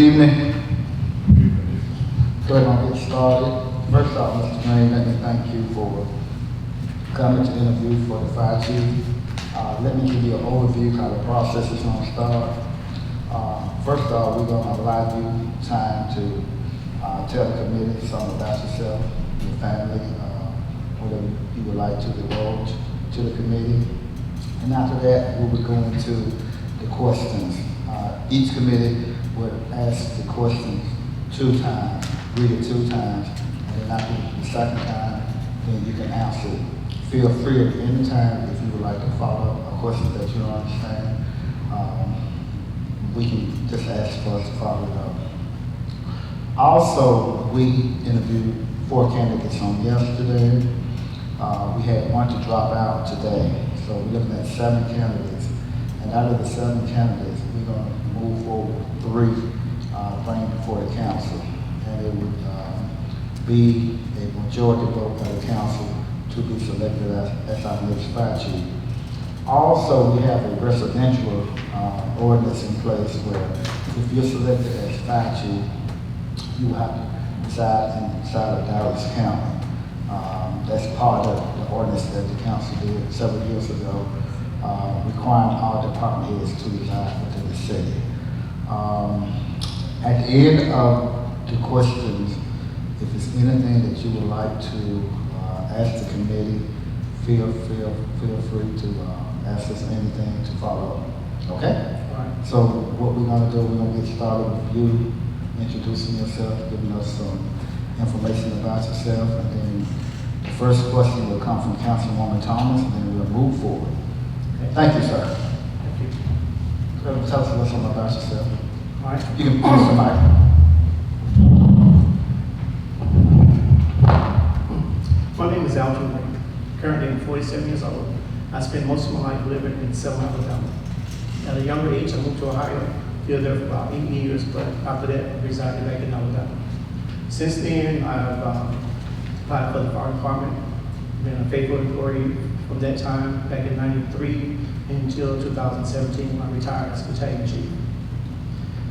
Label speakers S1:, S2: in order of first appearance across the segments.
S1: evening. Go ahead and get started. First off, Mr. Green, let me thank you for coming to interview for the fire chief. Let me give you an overview how the process is going to start. First off, we're going to allow you time to tell the committee something about yourself, your family, whatever you would like to divulge to the committee. And after that, we'll be going to the questions. Each committee will ask the questions 2 times, read it 2 times, and then after the second time, then you can answer it. Feel free at any time if you would like to follow up a question that you don't understand. We can just ask for us to follow it up. Also, we interviewed 4 candidates on yesterday. We had 1 to drop out today. So we're looking at 7 candidates. And out of the 7 candidates, we're going to move forward 3, bring before the council. And it would be a majority vote by the council to be selected as our next fire chief. Also, we have a residential ordinance in place where if you're selected as fire chief, you will have to reside inside of Dallas County. That's part of the ordinance that the council did several years ago, requiring all department heads to reside within the city. At the end of the questions, if there's anything that you would like to ask the committee, feel free to ask us anything to follow up. Okay? Right. So what we're going to do, we're going to get started with you introducing yourself, giving us some information about yourself, and then the first question will come from Councilwoman Thomas, and then we'll move forward. Okay. Thank you, sir. Thank you. Tell us a little something about yourself. All right. You can use the mic.
S2: My name is Alton Ray. Currently, I'm 47 years old. I spent most of my life living in Selma, Alabama. At a younger age, I moved to Ohio. Lived there for about 8 years, but after that, I resided back in Alabama. Since then, I've applied for the fire department. Been a faithful employee from that time, back in '93 until 2017 when I retired as battalion chief.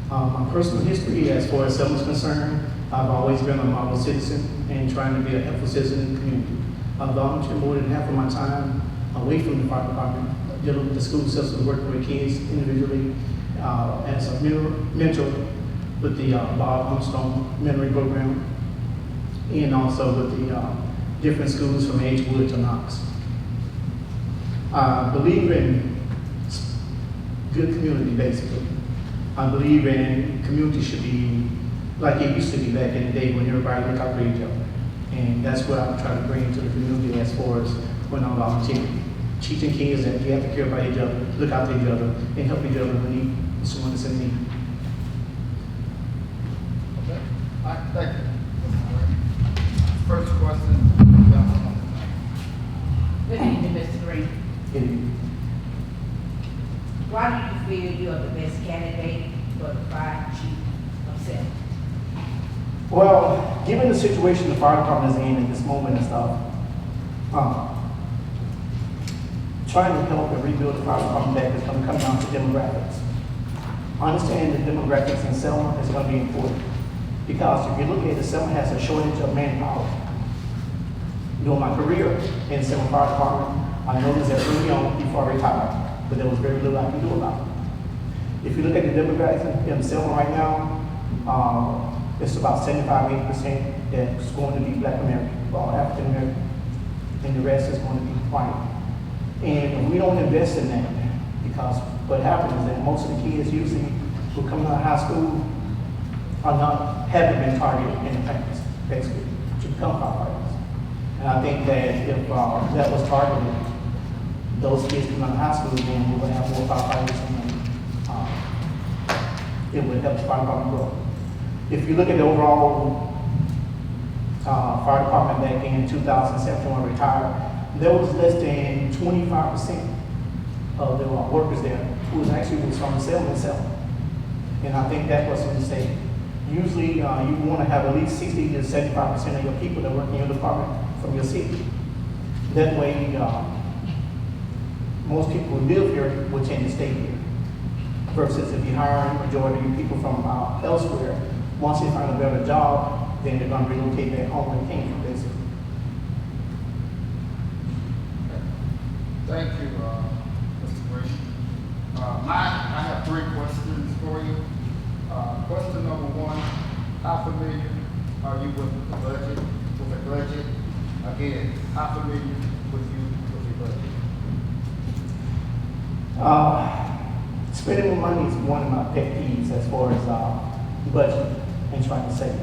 S2: My personal history, as far as Selma is concerned, I've always been a model citizen and trying to be a helpful citizen in the community. I volunteer more than half of my time away from the fire department, dealing with the school system, working with kids individually as a mentor with the Bob Armstrong mentoring program, and also with the different schools from Edgewood to Knox. I believe in good community, basically. I believe in community should be like it used to be back in the day when everybody looked out for each other. And that's what I'm trying to bring to the community as far as when I'm volunteering. Teaching kids that you have to care about each other, look out for each other, and help each other when someone is in need.
S1: Okay. All right, thank you. First question.
S3: Good evening, Mr. Green. Why do you feel you are the best candidate for the fire chief of Selma?
S2: Well, given the situation the fire department is in at this moment and stuff, trying to help and rebuild the fire department back is going to come down to demographics. I understand the demographics in Selma is going to be important because if you look at it, Selma has a shortage of manpower. During my career in Selma Fire Department, I noticed that early on before I retired, but there was very little I can do about it. If you look at the demographics in Selma right now, it's about 75–80% that's going to be Black American or African American, and the rest is going to be white. And we don't invest in that because what happens is that most of the kids usually who come out of high school haven't been targeted in the practice, basically, to become firefighters. And I think that if that was targeted, those kids coming out of high school, then we would have more firefighters and it would help the fire department grow. If you look at the overall fire department back in 2007 when I retired, there was less than 25% of the workers there who was actually from Selma itself. And I think that was a mistake. Usually you want to have at least 60 to 75% of your people that work in your department from your city. That way most people who live here will tend to stay here versus if you hire a majority of people from elsewhere, once they find a better job, then they're gonna relocate back home where they came from, basically.
S1: Thank you, Mr. Green. I have 3 questions for you. Question number 1, how familiar are you with the budget? Again, how familiar with your budget?
S2: Spending more money is one of my pet peeves as far as budget and trying to save.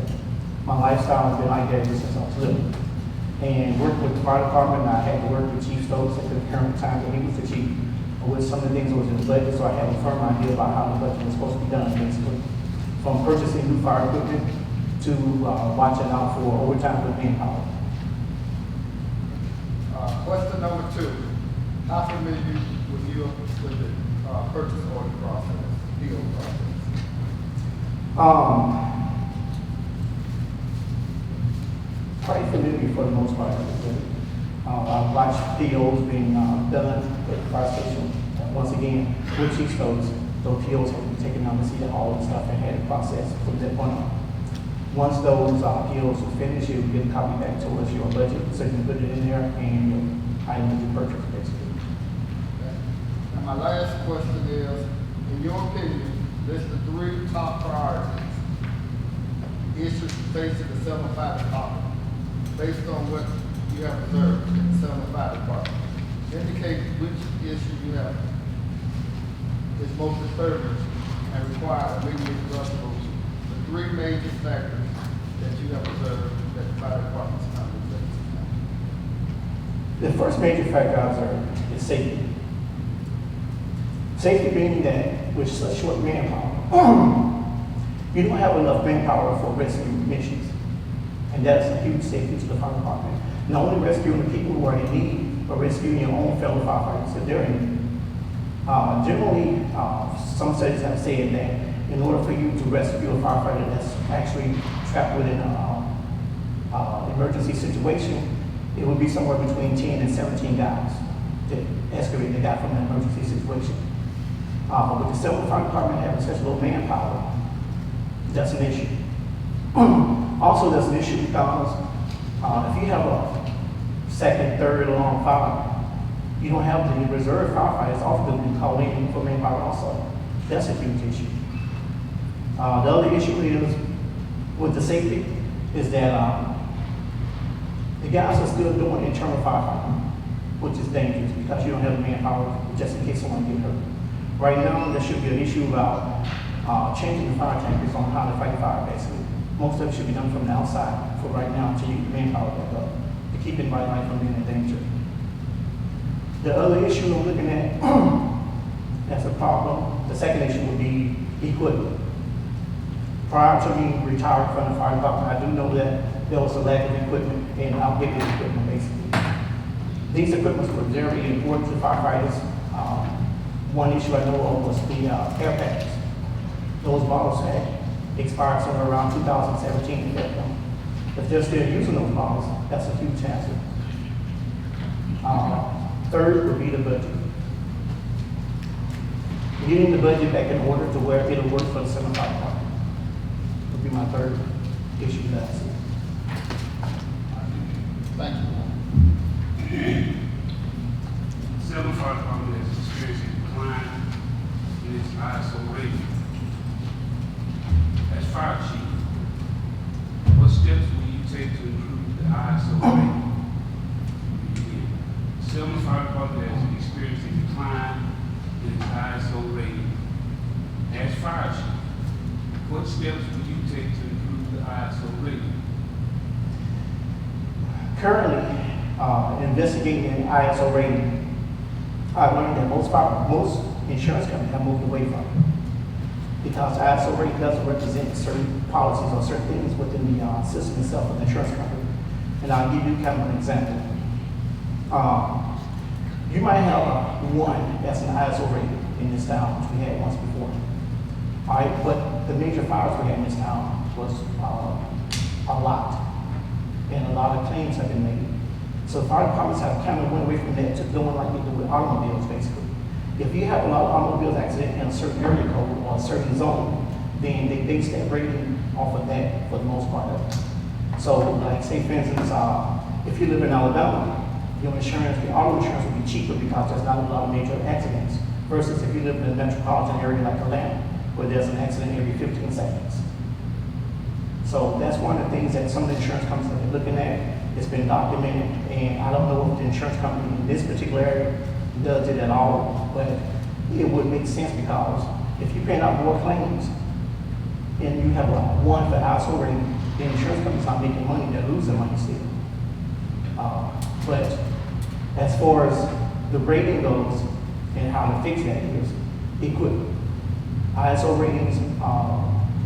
S2: My lifestyle has been like that ever since I was little. And working with the fire department, I had to work with Chief Stokes at the current time that he was the chief, with some of the things that was in the budget, so I had a firm idea about how the budget was supposed to be done, basically. From purchasing new fire equipment to watching out for overtime with manpower.
S1: Question number 2, how familiar with the purchase order process, PO process?
S2: Quite familiar for the most part. I've watched POs being done at the fire station. Once again, with Chief Stokes, those POs have been taken down to see the hall and stuff and had a process from that point on. Once those POs are finished, you'll get a copy back to us, your budget, so you can put it in there and your item that you purchase, basically.
S1: And my last question is, in your opinion, list the 3 top priorities issues facing the Selma Fire Department based on what you have observed in the Selma Fire Department. Indicate which issue you have is most disturbing and require immediate resolution. The 3 major factors that you have observed that the fire department is not facing.
S2: The first major factor I observed is safety. Safety being that with such short manpower, you don't have enough manpower for rescue missions. And that's a huge safety to the fire department. Not only rescuing the people who are in need, but rescuing your own fellow firefighters if they're in need. Generally, some studies have said that in order for you to rescue a firefighter that's actually trapped within an emergency situation, it would be somewhere between 10 and 17 guys to excavate the guy from an emergency situation. But with the Selma Fire Department having such low manpower, that's an issue. Also, that's an issue because if you have a second, third alarm fire, you don't have the reserve firefighters often be called in for manpower also. That's a huge issue. The other issue is with the safety is that the guys are still doing internal firefighting, which is dangerous because you don't have the manpower just in case someone gets hurt. Right now, there should be an issue about changing the fire tankers on how to fight fire, basically. Most of it should be done from the outside for right now until you get the manpower back up to keep anybody life from being in danger. The other issue I'm looking at as a problem, the second issue would be equipment. Prior to me retiring from the fire department, I do know that there was a lack of equipment and outdated equipment, basically. These equipments were very important to firefighters. One issue I know of was the air packs. Those bottles had expired somewhere around 2017. If they're still using those bottles, that's a huge hazard. Third would be the budget. Getting the budget back in order to where it'll work for the Selma Fire Department would be my third issue that I see.
S1: Thank you.
S4: Selma Fire Department has experienced a decline in its ISO rating. As fire chief, what steps will you take to improve the ISO rating? Selma Fire Department has experienced a decline in its ISO rating. As fire chief, what steps will you take to improve the ISO rating?
S2: Currently, investigating the ISO rating, I learned that most insurance companies have moved away from it because the ISO rating doesn't represent certain policies or certain things within the system itself of the insurance company. And I'll give you kind of an example. You might have one that's an ISO rating in this town, which we had once before. All right, but the major fires we had in this town was a lot, and a lot of claims have been made. So fire departments have kind of went away from that to doing like they do with automobiles, basically. If you have a lot of automobiles accident in a certain area code or a certain zone, then they base that rating off of that for the most part of it. So, like, say for instance, if you live in Alabama, your insurance, the auto insurance will be cheaper because there's not a lot of major accidents. Versus if you live in a metropolitan area like Atlanta, where there's an accident every 15 seconds. So that's one of the things that some of the insurance companies have been looking at. It's been documented, and I don't know if the insurance company in this particular area does it at all, but it would make sense because if you're paying out more claims and you have one for household rating, the insurance company's not making money, they're losing money still. But as far as the rating goes and how to fix that is equipment. ISO ratings,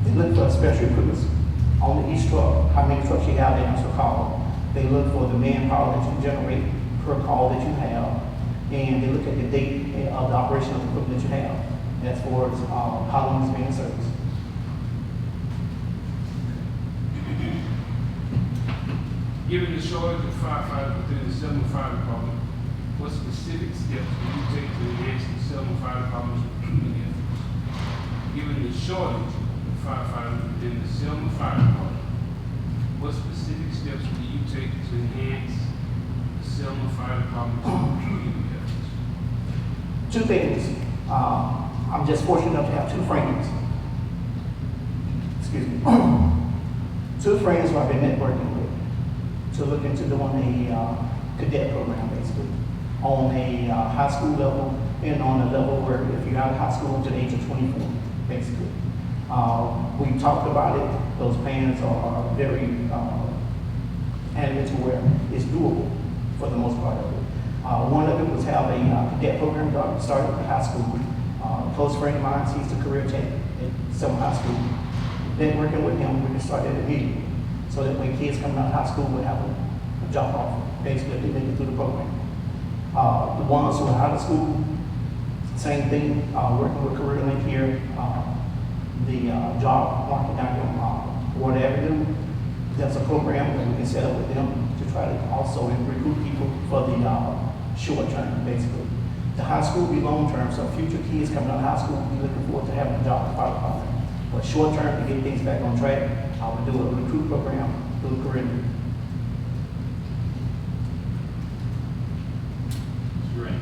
S2: they look for special equipment on the each truck, how many trucks you have, they answer call. They look for the manpower that you generate per call that you have, and they look at the date of the operation of the equipment that you have, as far as how long it's been in service.
S4: Given the shortage of firefighters within the Selma Fire Department, what specific steps will you take to enhance the Selma Fire Department's recruiting efforts? Given the shortage of firefighters within the Selma Fire Department, what specific steps will you take to enhance the Selma Fire Department's recruiting efforts?
S2: Two things. I'm just fortunate enough to have two friends. Excuse me. Two friends who I've been networking with to look into doing a cadet program, basically, on a high school level and on a level where if you're out of high school to the age of 24, basically. We talked about it. Those plans are very adamant to where it's doable for the most part of it. One of it was have a cadet program started at high school. A close friend of mine, he's the career tech at some high school. Then working with him, we can start that immediately. So that when kids coming out of high school will have a job offer, basically, if they make it through the program. The ones who are out of school, same thing, working with Career Link here, the job market down here on Ward Avenue. That's a program that we can set up with them to try to also recruit people for the short term, basically. The high school will be long term, so future kids coming out of high school will be looking forward to having a job in the fire department. But short term, to get things back on track, I would do a recruit program through Career Link.
S5: Mr. Green,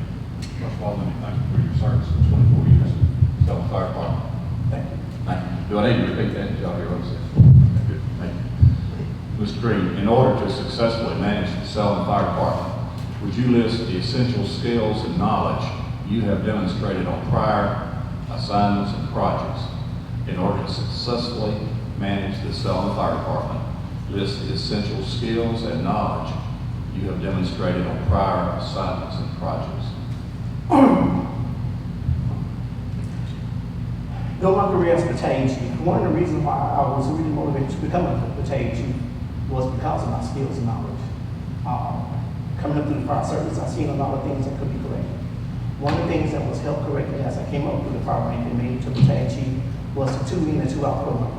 S5: first of all, let me thank you for your service in 24 years in Selma Fire Department.
S2: Thank you.
S5: Thank you. Do I need to repeat that? Did y'all hear what I said? Okay, good. Thank you. Mr. Green, in order to successfully manage the Selma Fire Department, would you list the essential skills and knowledge you have demonstrated on prior assignments and projects? In order to successfully manage the Selma Fire Department, list the essential skills and knowledge you have demonstrated on prior assignments and projects.
S2: Though my career as a battalion chief, one of the reasons why I was really motivated to become a battalion chief was because of my skills and knowledge. Coming up through the fire service, I've seen a lot of things that could be corrected. One of the things that was helped correctly as I came up through the fire rank and made it to battalion chief was the 2 in and 2 out program.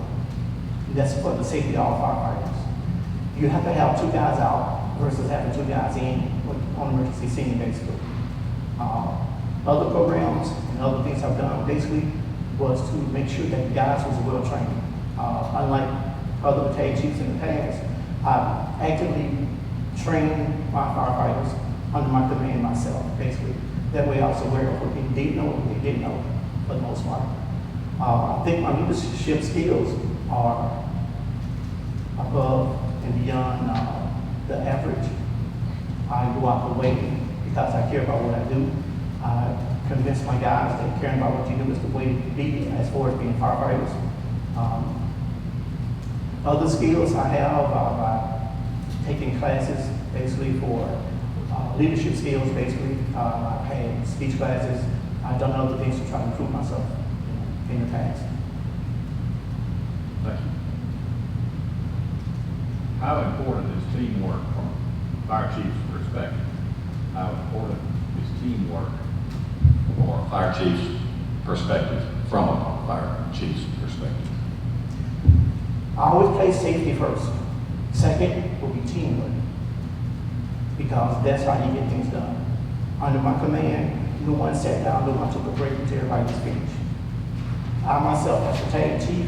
S2: That's for the safety of all firefighters. You have to have 2 guys out versus having 2 guys in on emergency scene, basically. Other programs and other things I've done basically was to make sure that the guys was well trained. Unlike other battalion chiefs in the past, I've actively trained my firefighters under my command myself, basically. That way I was aware of what they did know and what they didn't know, for the most part. I think my leadership skills are above and beyond the average. I go out the way because I care about what I do. I convince my guys that caring about what you do is the way to be as far as being firefighters. Other skills I have by taking classes basically for leadership skills, basically. I've had speech classes. I've done other things to try to improve myself in the past.
S5: Thank you. How important is teamwork from a fire chief's perspective? How important is teamwork from a fire chief's perspective, from a fire chief's perspective?
S2: I always place safety first. Second will be teamwork, because that's how you get things done. Under my command, no one sat down, no one took a break until everybody was finished. I myself, as battalion chief,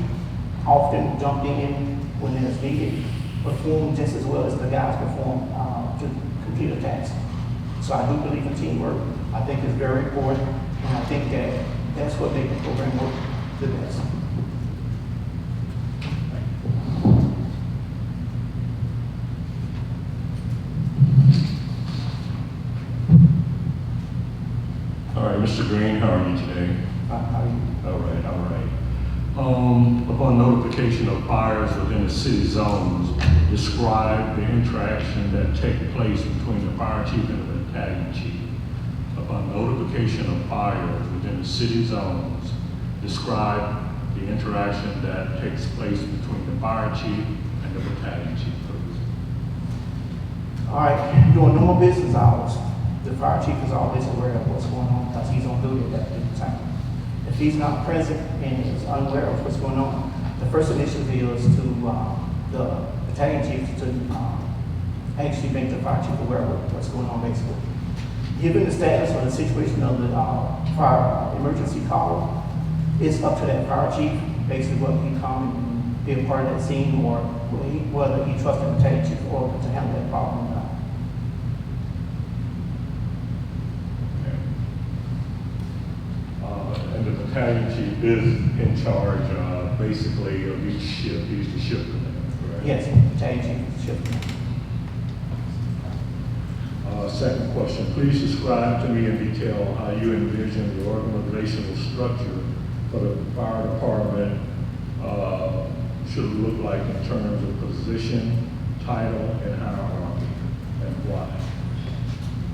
S2: often jumped in when it was needed, performed just as well as the guys perform to complete a task. So I do believe in teamwork. I think it's very important, and I think that that's what makes the program work the best.
S6: All right, Mr. Green, how are you today?
S2: How do you?
S6: All right, all right. Upon notification of fires within the city zones, describe the interaction that take place between the fire chief and the battalion chief. Upon notification of fires within the city zones, describe the interaction that takes place between the fire chief and the battalion chief.
S2: All right, during normal business hours, the fire chief is always aware of what's going on because he's on duty at that particular time. If he's not present and is unaware of what's going on, the first initiative is to the battalion chief to actually make the fire chief aware of what's going on basically. Given the status or the situation of the fire emergency call, it's up to that fire chief, basically whether he come and be a part of that scene or whether he trusts the battalion chief or to handle that problem or not.
S6: And the battalion chief is in charge, basically, of each shift. He's the shift commander, correct?
S2: Yes, battalion chief is shift commander.
S6: Second question, please describe to me in detail how you envision the organizational structure for the fire department should look like in terms of position, title, and hierarchy, and why.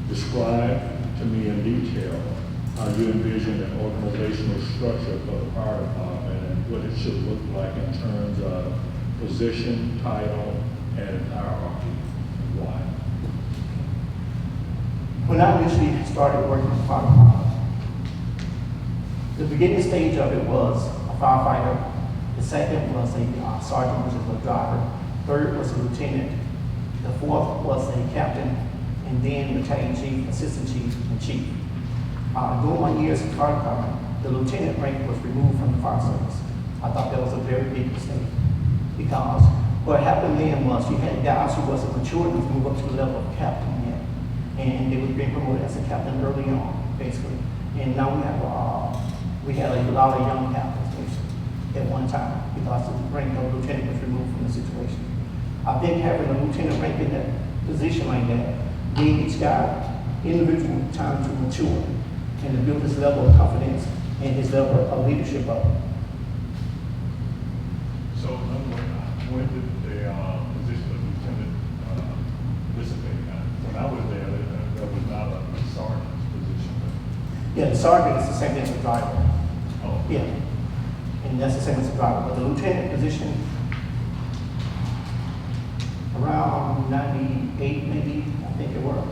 S6: Describe to me in detail how you envision the organizational structure for the fire department and what it should look like in terms of position, title, and hierarchy, and why.
S2: When I initially started working with fire department, the beginning stage of it was a firefighter. The second was a sergeant, which is a driver. Third was a lieutenant. The fourth was a captain, and then battalion chief, assistant chief, and chief. During my years in fire department, the lieutenant rank was removed from the fire service. I thought that was a very big mistake because what happened then was you had guys who wasn't mature enough to move up to the level of captain yet, and they were being promoted as a captain early on, basically. And now we had a lot of young captains basically at one time because the rank of lieutenant was removed from the situation. I think having a lieutenant rank in that position like that gave each guy individual time to mature and to build his level of confidence and his level of leadership up.
S6: So, in other words, when did the position of lieutenant dissipate? When I was there, there was not a sergeant's position.
S2: Yeah, the sergeant is the same as the driver.
S6: Oh.
S2: Yeah, and that's the same as the driver. But the lieutenant position, around 98 maybe, I think it was.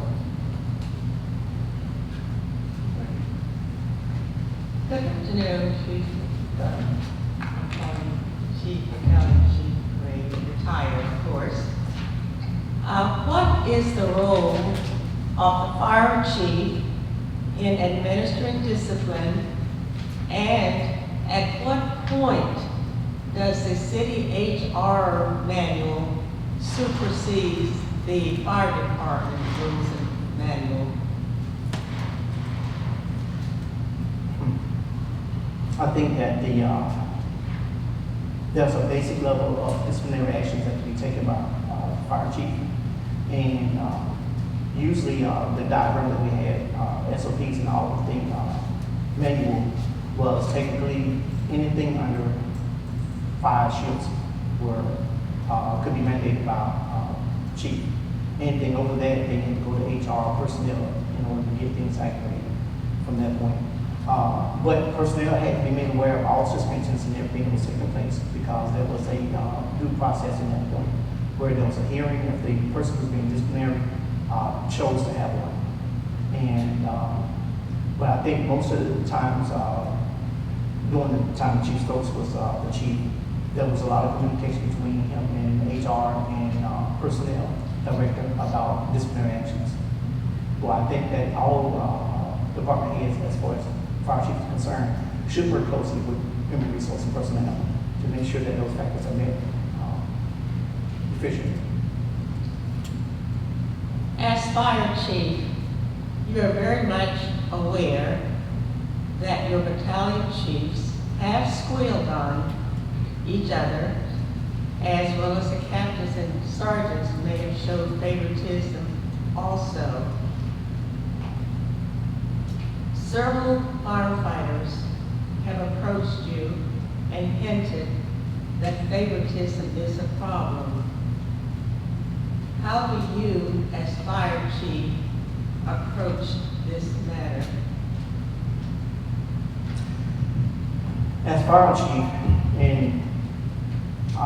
S7: Good afternoon, Chief, Chief Accounting Chief Green, retired, of course. What is the role of the fire chief in administering discipline, and at what point does the city HR manual supersede the fire department rules and manual?
S2: I think that there's a basic level of disciplinary actions that can be taken by fire chief. And usually the diagram that we had, SOPs and all of the manual was technically anything under 5 shifts could be mandated by chief. Anything over that, they need to go to HR personnel in order to get things activated from that point. But personnel had to be made aware of all suspensions and everything that was taking place because there was a due process in that point where there was a hearing if the person who was being disciplinary chose to have one. And but I think most of the times during the time Chief Stokes was the chief, there was a lot of communication between him and HR and personnel director about disciplinary actions. Well, I think that all department heads as far as fire chief is concerned, should work closely with human resource and personnel to make sure that those factors are met efficiently.
S7: As fire chief, you are very much aware that your battalion chiefs have squealed on each other, as well as the captains and sergeants may have showed favoritism also. Several firefighters have approached you and hinted that favoritism is a problem. How do you, as fire chief, approach this matter?
S2: As fire chief, and I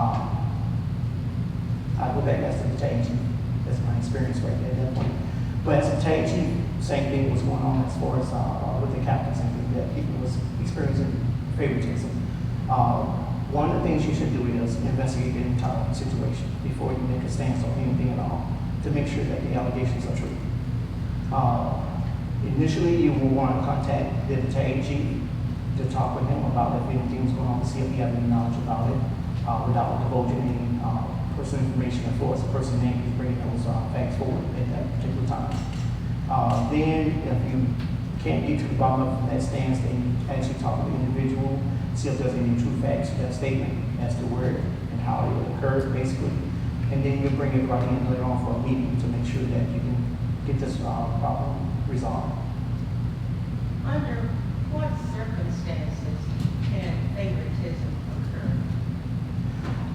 S2: go back as the battalion chief, that's my experience right there at that point. But as a battalion chief, same thing was going on as far as with the captains and things, that people was experiencing favoritism. One of the things you should do is investigate the entire situation before you make a stance on anything at all, to make sure that the allegations are true. Initially, you will want to contact the battalion chief to talk with him about if anything's going on, to see if he has any knowledge about it, without divulging any personal information as far as the person name is bringing those facts forward at that particular time. Then, if you can't get to the bottom of that stance, then you actually talk to the individual, see if there's any true facts to that statement as to where and how it occurred, basically. And then you bring everybody in later on for a meeting to make sure that you can get this problem resolved.
S7: Under what circumstances can favoritism occur?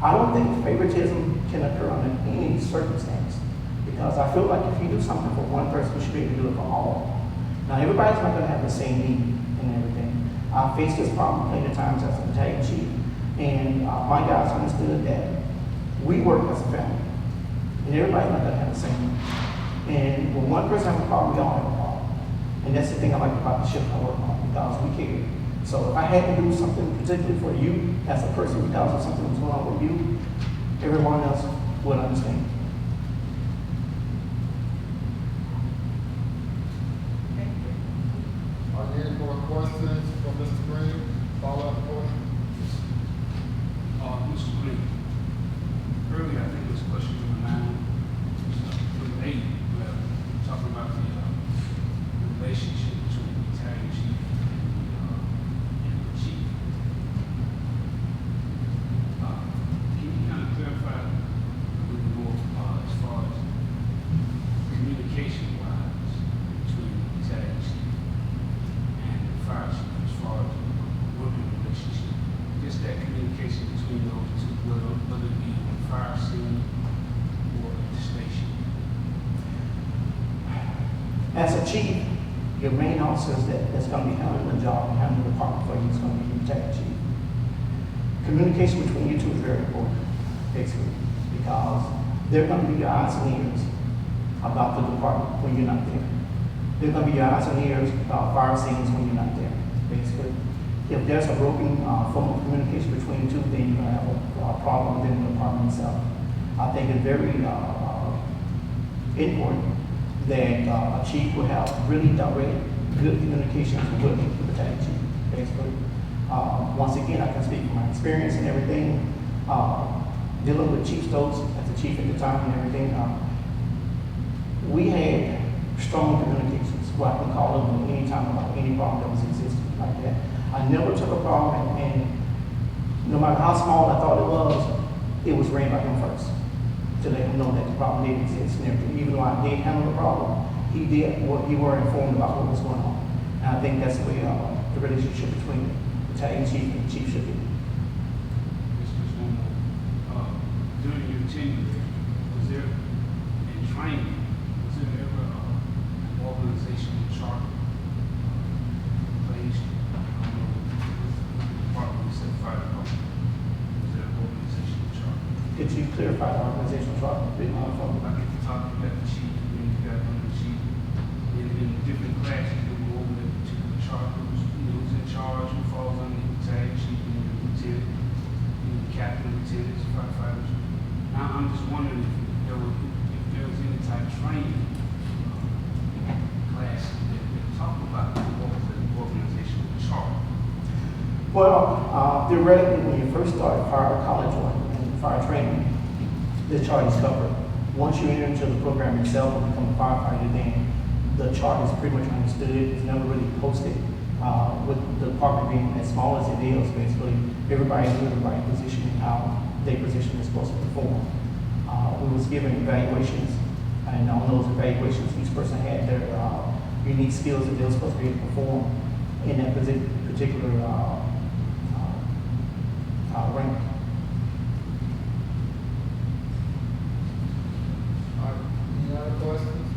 S2: I don't think favoritism can occur under any circumstance, because I feel like if you do something for one person, you should be able to do it for all. Now, everybody's not going to have the same need and everything. I faced this problem plenty of times as a battalion chief, and my guys understood that we work as a family, and everybody's not going to have the same need. And when one person has a problem, we all have a problem. And that's the thing I like about the shift I work on, because we care. So if I had to do something particularly for you as a person because of something that's going on with you, everyone else would understand.
S7: Thank you.
S8: Are there any more questions for Mr. Green? Follow-up question?
S4: Mr. Green, earlier, I think it was question number 9, number 8, talking about the relationship between the battalion chief and the chief. Can you kind of clarify a little more as far as communication-wise between the battalion chief and the fire chief, as far as working relationship? Just that communication between those two, whether it be on the fire scene or at the station.
S2: As a chief, your main officers that's going to be handling the job and handling the department for you is going to be your battalion chief. Communication between you two is very important, basically, because they're going to be your eyes and ears about the department when you're not there. They're going to be your eyes and ears about fire scenes when you're not there, basically. If there's a broken form of communication between the two, then you're going to have a problem within the department itself. I think it's very important that a chief will have really direct, good communications with the battalion chief, basically. Once again, I can speak from my experience and everything, dealing with Chief Stokes as the chief at the time and everything. We had strong communications, what I can call them any time about any problem that was existing like that. I never took a problem, and no matter how small I thought it was ran by him first to let him know that the problem did exist and everything. Even though I did handle the problem, he were informed about what was going on. And I think that's the way the relationship between the battalion chief and the chief should be.
S4: Just one more. During your tenure there, was there, in training, was there ever an organizational chart placed? I don't know, with the department, you said fire department. Was there an organizational chart?
S2: Could you clarify the organizational chart?
S4: Like at the top, you got the chief, and then you got under the chief. In different classes, they go over that particular chart, who's in charge, who falls under the battalion chief, and the lieutenant, the captain, lieutenants, firefighters. Now, I'm just wondering if there was any type of training class that talked about
S2: Well, theoretically, when you first start fire college or in fire training, the chart is covered. Once you enter into the program itself and become a firefighter, then the chart is pretty much understood. It's never really posted. With the department being as small as it is, basically, everybody knew the right position and how their position is supposed to perform. We was given evaluations, and on those evaluations, each person had their unique skills that they were supposed to be able to perform in that particular rank.
S8: All right, any other questions?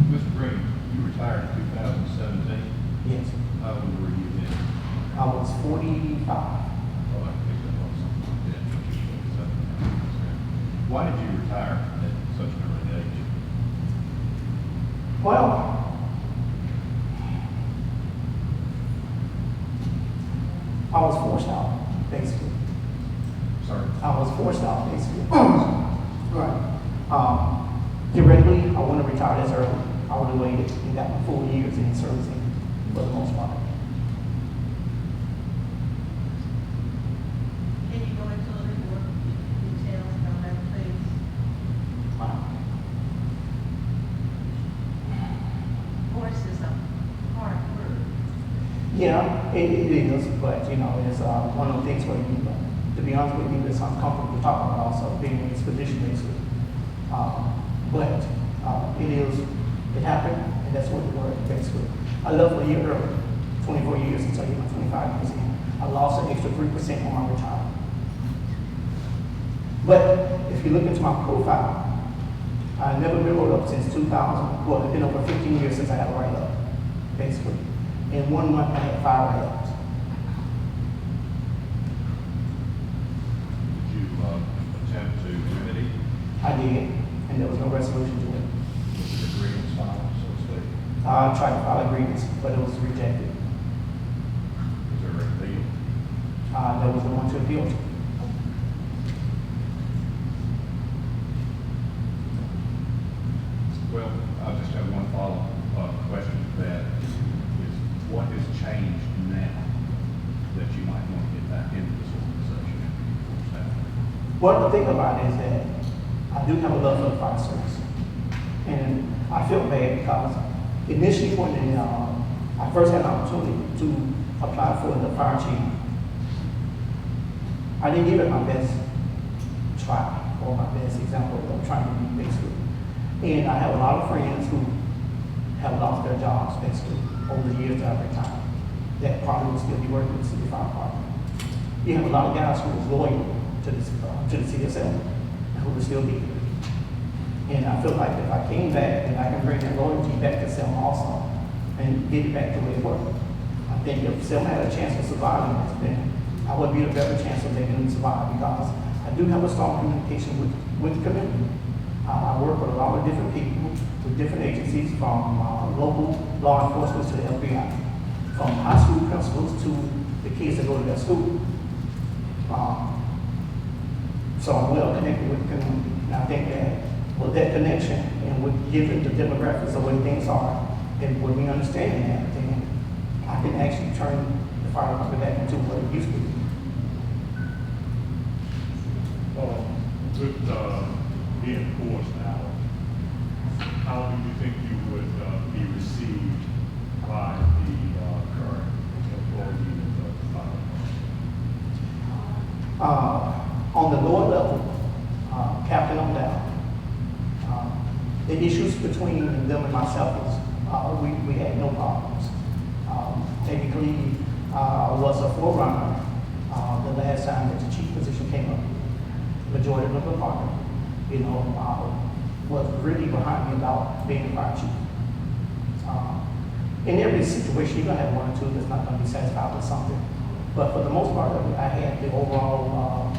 S9: Mr. Green, you retired in 2017.
S2: Yes,
S9: How old were you then?
S2: I was 45.
S9: Oh, I think that was something like that. Why did you retire at such an early age?
S2: Well, I was forced out, basically.
S9: Sorry.
S2: I was forced out, basically. Right. Theoretically, I wouldn't have retired as early. I would have waited and got my 4 years in servicing for the most part.
S7: Can you go into a little more details on that, please?
S2: Wow.
S7: Force is a hard word.
S2: Yeah, it is, but you know, it's one of the things where you, to be honest with you, it's uncomfortable to talk about also being in this position basically. But it happened, and that's what it was basically. I left a year early, 24 years until you were 25 years in. I lost an extra 3% on my retirement. But if you look into my profile, I never been wrote up since 2000. Well, it's been over 15 years since I had a write-up, basically. In 1 month, I had 5 write-ups.
S9: Did you attempt to remedy?
S2: I did, and there was no resolution to it.
S9: Was it a grievance file, so to speak?
S2: I tried to file a grievance, but it was rejected.
S9: Was there a appeal?
S2: There was no one to appeal to.
S9: Well, I just have one follow-up question to that. Is what has changed now that you might want to get back into this organization after you forced out?
S2: Well, the thing about it is that I do have a love for the fire service. And I feel bad because initially when I first had an opportunity to apply for the fire chief, I didn't give it my best try or my best example of trying to be basically. And I have a lot of friends who have lost their jobs basically over the years that I've retired that probably will still be working with the city fire department. You have a lot of guys who was loyal to the city of Selma and who will still be here. And I feel like if I came back, then I can bring that loyalty back to Selma also and get it back to where it was. I think if Selma had a chance of surviving this, then I would be a better chance of making them survive because I do have a strong communication with the community. I work with a lot of different people, with different agencies, from local law enforcement to the FBI, from high school principals to the kids that go to that school. So I'm well connected with the community. And I think that with that connection and with given the demographics of the way things are, and when we understand that, then I can actually turn the fire department back into what it used to be.
S6: With being forced out, how do you think you would be received by the current employees of the fire department?
S2: On the lower level, captain on down, the issues between them and myself was we had no problems. Technically, was a forerunner the last time that the chief position came up. Majority of the department, was really behind me about being a fire chief. In every situation, you're gonna have one or two that's not gonna be satisfied with something. But for the most part of it, I had the overall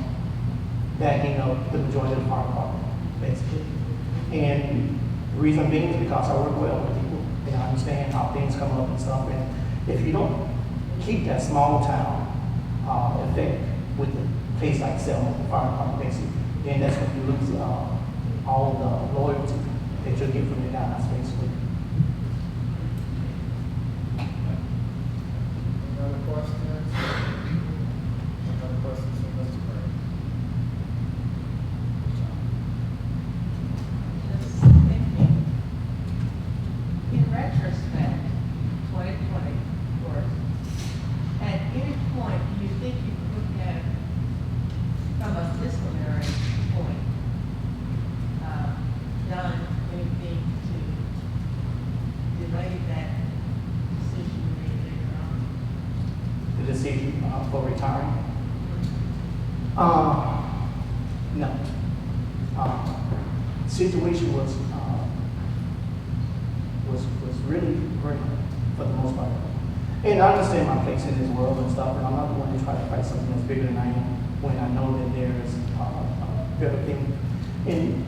S2: backing of the majority of the fire department, basically. And the reason being is because I work well with people and I understand how things come up and stuff. And if you don't keep that small town effect with the place like Selma, the fire department, basically, then that's when you lose all the loyalty that you'll get from the guys, basically.
S8: Any other questions?
S2: for retiring. No. Situation was really great for the most part. And I understand my place in this world and stuff, and I'm not the one to try to fight something that's bigger than I am when I know that there's a better thing. And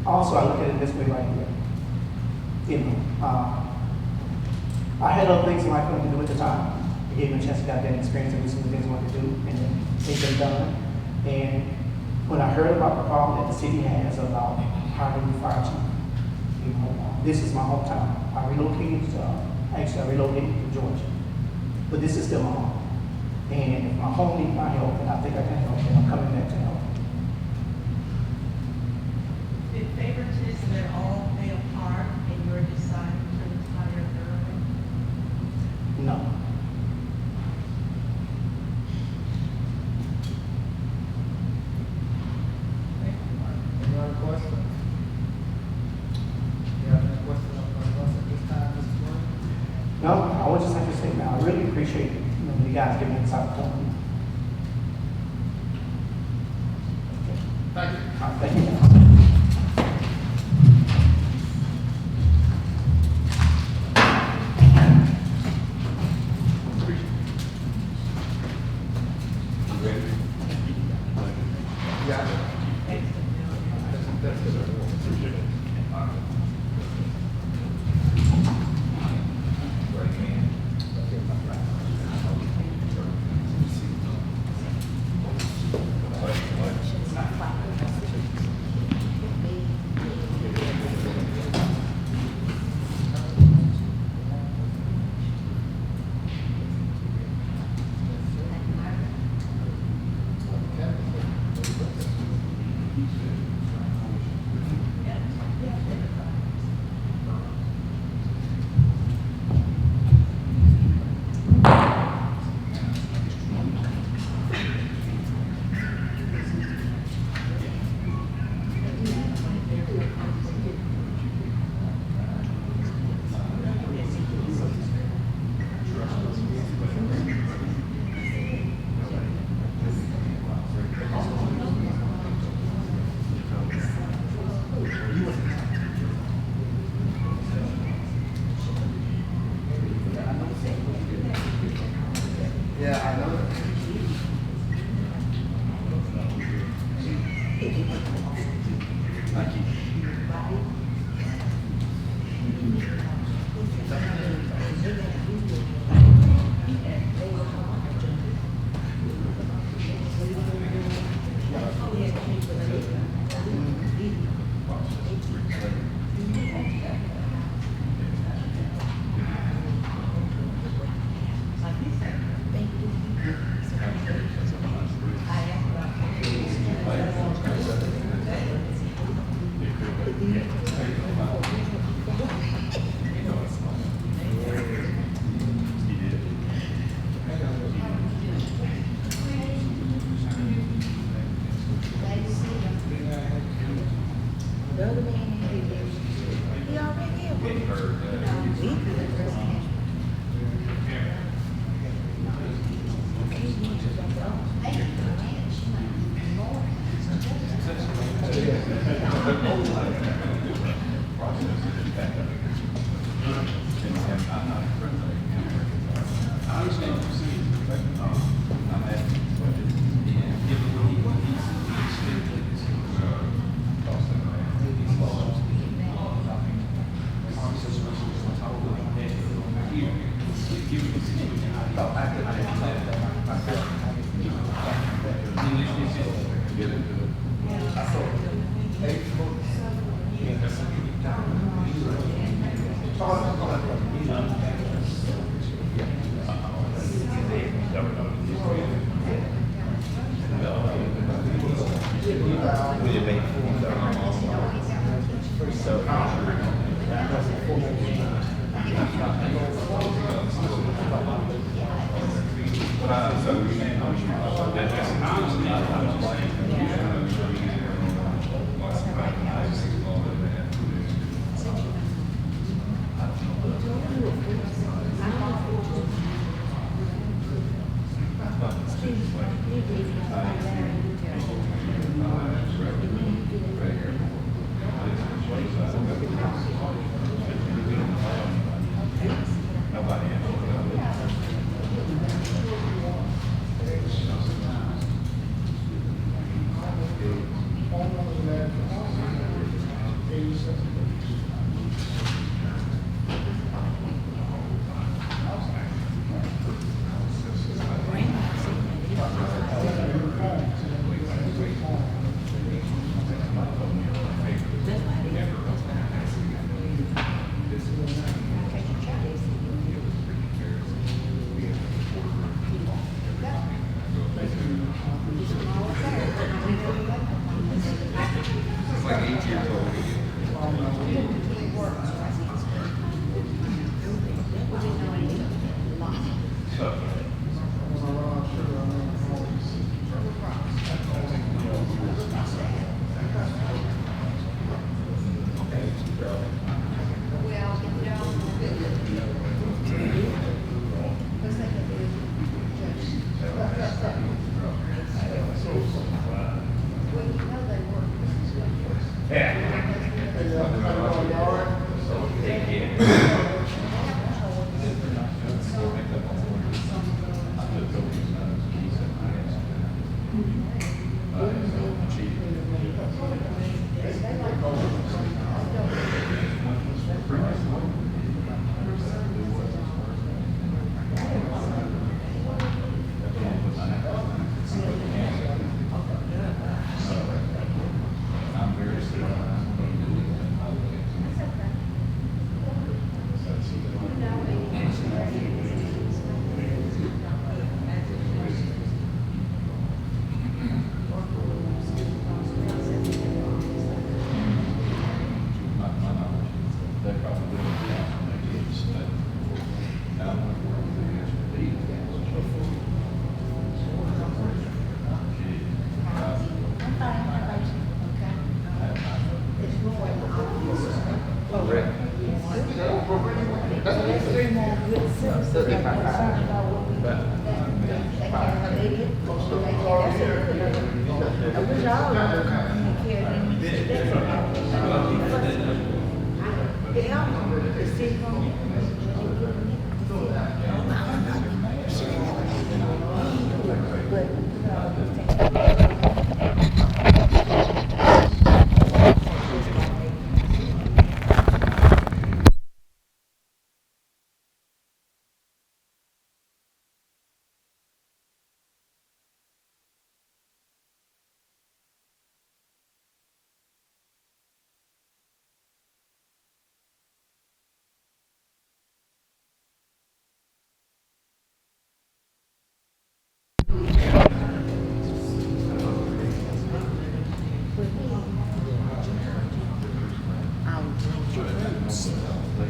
S2: also, I look at it this way right here. You know, I had other things in life I wanted to do at the time. It gave me a chance to get that experience and do some of the things I wanted to do, and then they've been done. And when I heard about the problem that the city has about hiring a fire chief, you know, this is my hometown. I relocated to Georgia, but this is still my home. And if my home needs my help, and I think I can help, and I'm coming back to help.
S7: Did favoritism at all play a part in your deciding to retire early?
S2: No.
S8: Any other questions? You have any questions of us at this time, Mr. Green?
S2: No, I would just like to say, man, I really appreciate you guys giving me this opportunity.
S8: Thank you.
S2: Thank you.
S8: Yeah. That's good. Yeah, I know. Thank you.
S3: The other man, he already here. He good firsthand.
S4: Process,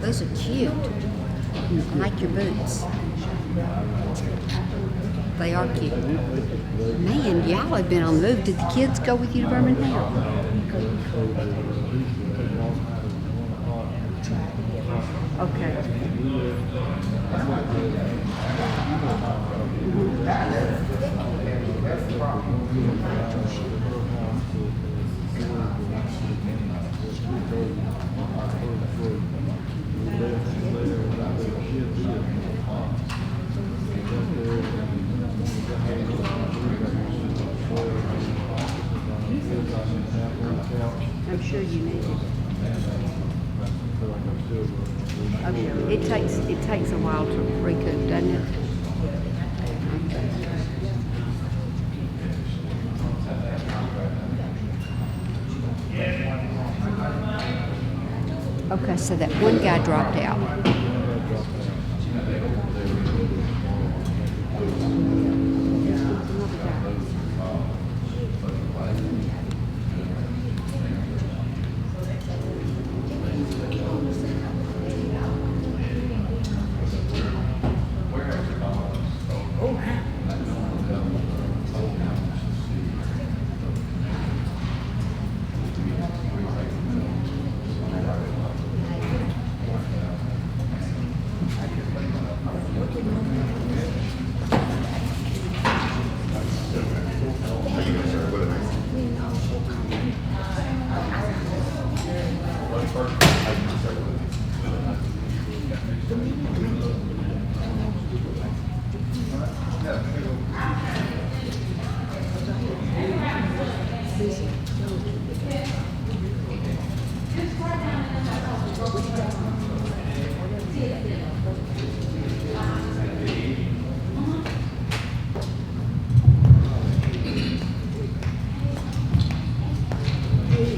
S10: Those are cute. I like your boots. They are cute. Man, y'all have been on the move. Did the kids go with you to Birmingham? Okay. I'm sure you need it. Okay. It takes a while to recoup, doesn't it? Okay, so that one guy dropped out.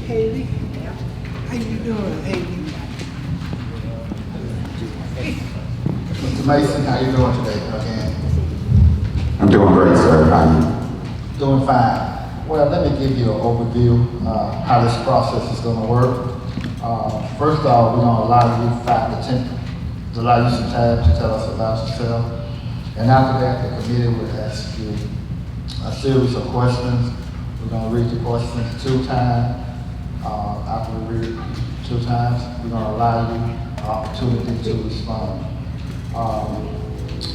S11: Haley. How you doing, Haley?
S1: Mr. Mason, how you doing today again?
S12: I'm doing great, sir. How are you?
S1: Doing fine. Well, let me give you an overview how this process is going to work. First off, we're going to allow you to allow you some time to tell us about yourself. And after that, the committee will ask you a series of questions. We're going to read the questions 2 times. After we read it 2 times, we're going to allow you an opportunity to respond.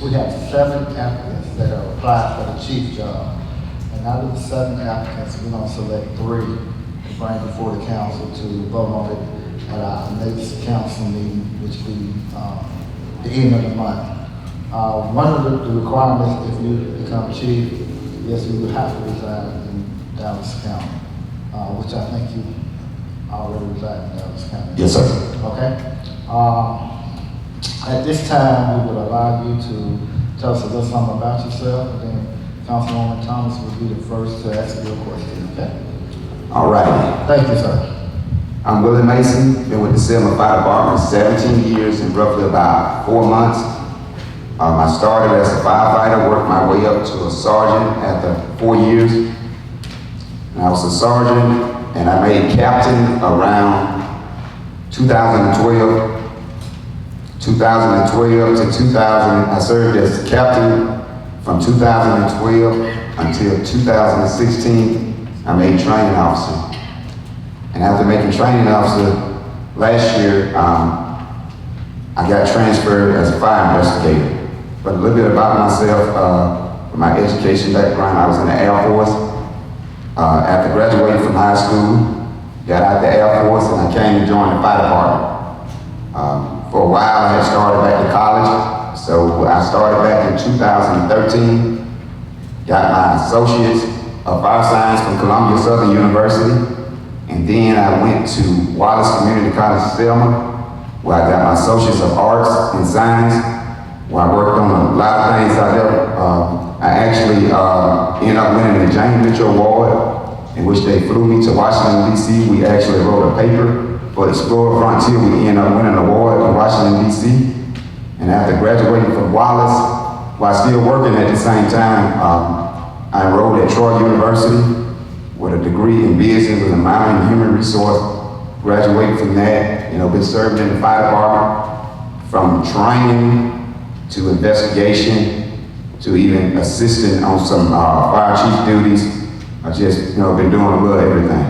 S1: We have 7 applicants that have applied for the chief job. And out of the 7 applicants, we're going to select 3 to bring before the council to vote on it at our next council meeting, which will be the end of the month. One of the requirements, if you become chief, yes, you will have to reside in Dallas County, which I think you already reside in Dallas County.
S12: Yes, sir.
S1: Okay. At this time, we would allow you to tell us a little something about yourself, and then Councilwoman Thomas will be the first to ask you a question, okay?
S12: All right.
S1: Thank you, sir.
S12: I'm Willie Mason, been with the Selma Fire Department 17 years and roughly about 4 months. I started as a firefighter, worked my way up to a sergeant after 4 years. And I was a sergeant, and I made captain around 2012. 2012 to 2000, I served as captain from 2012 until 2016. I made training officer. And after making training officer last year, I got transferred as a fire investigator. But a little bit about myself, my education background, I was in the Air Force. After graduating from high school, got out the Air Force and I came to join the fire department. For a while I had started back to college, so I started back in 2013, got my associates of fire science from Columbia Southern University, and then I went to Wallace Community College, Selma, where I got my associates of arts and science, where I worked on a lot of things out there. I actually ended up winning the James Mitchell Award, in which they flew me to Washington, D.C. We actually wrote a paper for Explorer Frontier. We ended up winning an award in Washington, D.C. And after graduating from Wallace, while still working at the same time, I enrolled at Troy University with a degree in business with a minor in human resource. Graduated from that, been serving in the fire department, from training to investigation to even assisting on some fire chief duties. I just, been doing a little everything.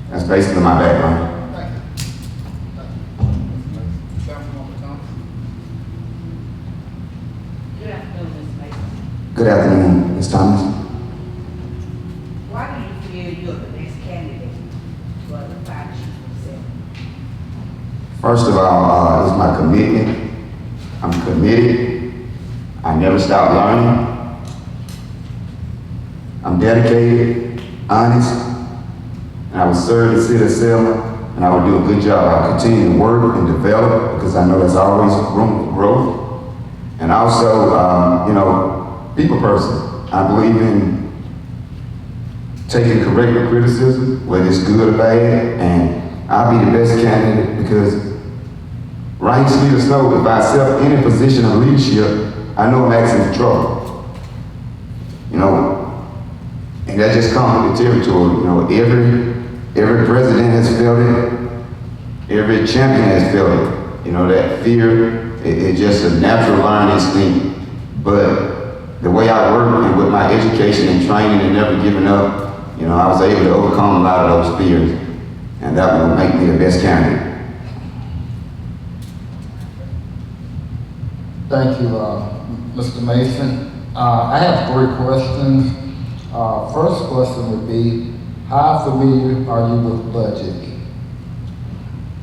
S12: That's basically my background.
S8: Thank you. Councilwoman Thomas.
S3: Good afternoon, Ms. Mason.
S12: Good afternoon, Ms. Thomas.
S3: Why do you feel you're the next candidate for the fire chief of Selma?
S12: First of all, it's my commitment. I'm committed. I never stop learning. I'm dedicated, honest, and I will serve the city of Selma, and I will do a good job. I'll continue to work and develop because I know there's always room for growth. And also, people person. I believe in taking corrective criticism, whether it's good or bad, and I'll be the best candidate because Ryan Smith knows if I accept any position of leadership, I know I'm asking for trouble. And that just comes with the territory. Every president has felt it, every champion has felt it. That fear, it's just a natural learned instinct. But the way I work and with my education and training and never giving up, I was able to overcome a lot of those fears. And that will make me the best candidate.
S1: Thank you, Mr. Mason. I have 3 questions. First question would be, how familiar are you with budget?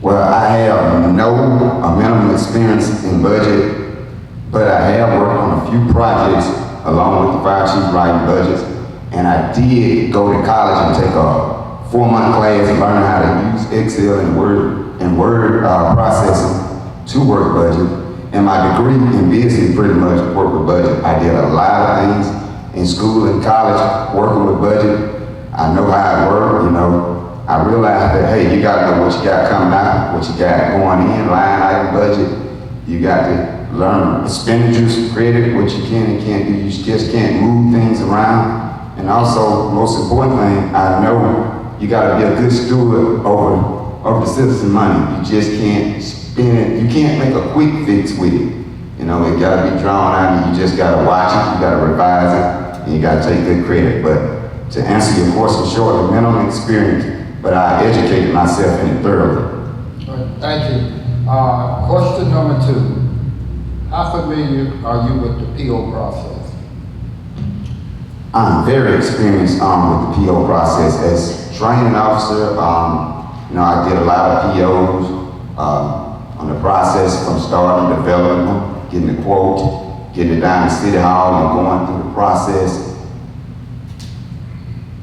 S12: Well, I have no minimum experience in budget, but I have worked on a few projects along with the fire chief writing budgets. And I did go to college and take a 4-month class and learn how to use Excel and Word processing to work budget. And my degree in business pretty much worked with budget. I did a lot of things in school and college working with budget. I know how it works, I realized that, hey, you gotta know what you got coming out, what you got going in, line item budget. You got to learn expenditures, credit, what you can and can't do. You just can't move things around. And also, most important thing, I know you gotta be a good steward over the citizen money. You just can't spend it, you can't make a quick fix with it. It gotta be drawn out and you just gotta watch it, you gotta revise it, and you gotta take good credit. But to answer your question short, the minimum experience, but I educated myself in it thoroughly.
S1: All right, thank you. Question number 2. How familiar are you with the PO process?
S12: I'm very experienced with the PO process. As training officer, I did a lot of POs on the process from starting developing them, getting the quote, getting it down to City Hall and going through the process.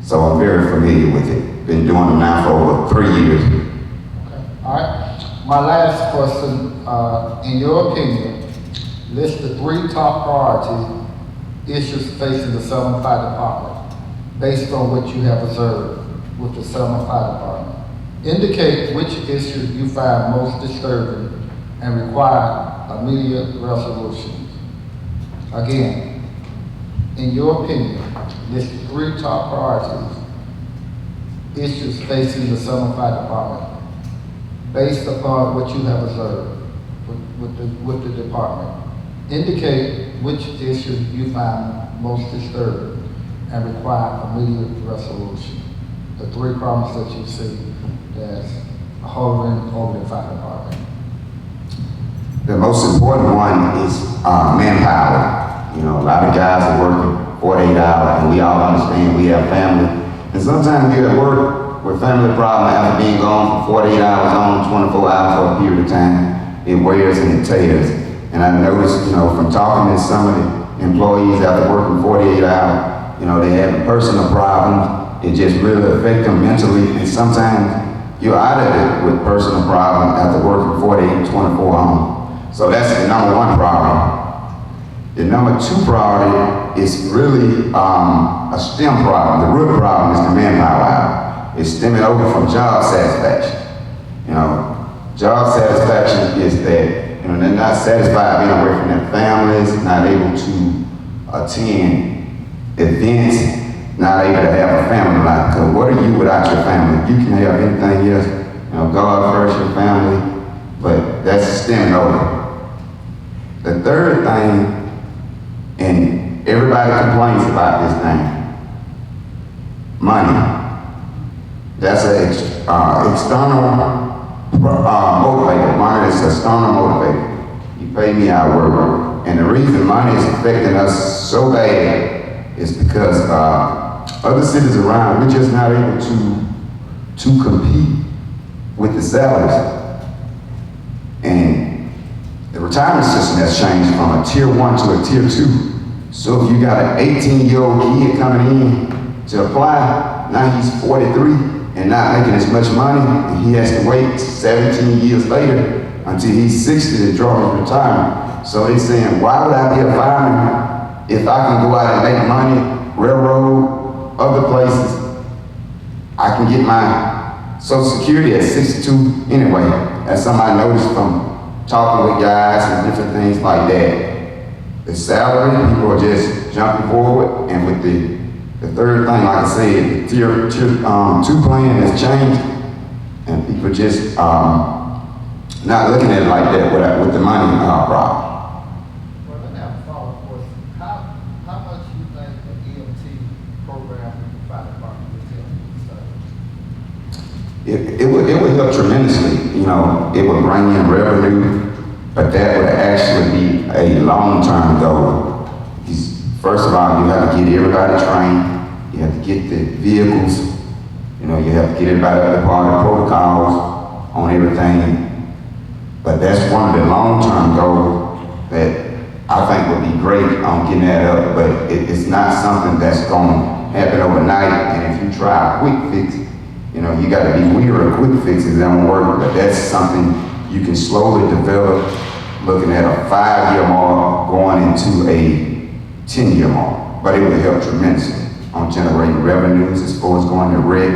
S12: So I'm very familiar with it. Been doing them now for over 3 years.
S1: Okay. All right. My last question, in your opinion, list the 3 top priority issues facing the Selma Fire Department based on what you have observed with the Selma Fire Department. Indicate which issues you find most disturbing and require immediate resolution. Again, in your opinion, list 3 top priorities issues facing the Selma Fire Department based upon what you have observed with the department. Indicate which issues you find most disturbing and require immediate resolution. The 3 problems that you see that's hovering over the fire department.
S12: The most important one is manpower. You know, a lot of guys are working 48 hours, and we all understand we have family. And sometimes you're at work with family problem after being gone for 48 hours on, 24 hours for a period of time. It wears and it tears. And I've noticed, you know, from talking to some of the employees after working 48 hours, you know, they have personal problems. It just really affects them mentally. And sometimes you're out of it with personal problems after working 48, 24 hours. So that's the number one problem. The number two priority is really a STEM problem. The root problem is the manpower. It's stemming over from job satisfaction. You know, job satisfaction is that, you know, they're not satisfied being away from their families, not able to attend events, not able to have a family life. Because what are you without your family? You can have anything else, you know, God first, your family, but that's stemming over. The third thing, and everybody complains about this thing, money. That's an external motivator. Money is an external motivator. You pay me, I work. And the reason money is affecting us so bad is because other cities around, we're just not able to compete with the salaries. And the retirement system has changed from a tier 1 to a tier 2. So if you got an 18-year-old kid coming in to apply, now he's 43 and not making as much money, and he has to wait 17 years later until he's 60 to draw his retirement. So they're saying, why would I be a fireman if I can go out and make money, railroad, other places? I can get my Social Security at 62 anyway. As somebody noticed from talking with guys and different things like that. The salary, people are just jumping forward, and with the third thing, like I said, the tier 2 plan has changed, and people just not looking at it like that with the money problem.
S8: Well, let me have a follow-up question. How much do you think the EMT program in the fire department would help?
S12: It would help tremendously. You know, it would bring in revenue, but that would actually be a long-term goal. First of all, you have to get everybody trained. You have to get the vehicles. You know, you have to get everybody up to part of the protocols on everything. But that's one of the long-term goals that I think would be great on getting that up, but it's not something that's going to happen overnight. And if you try a quick fix, you know, you got to be weary of quick fixes that won't work, but that's something you can slowly develop, looking at a 5-year mark going into a 10-year mark. But it would help tremendously on generating revenues as far as going to reg.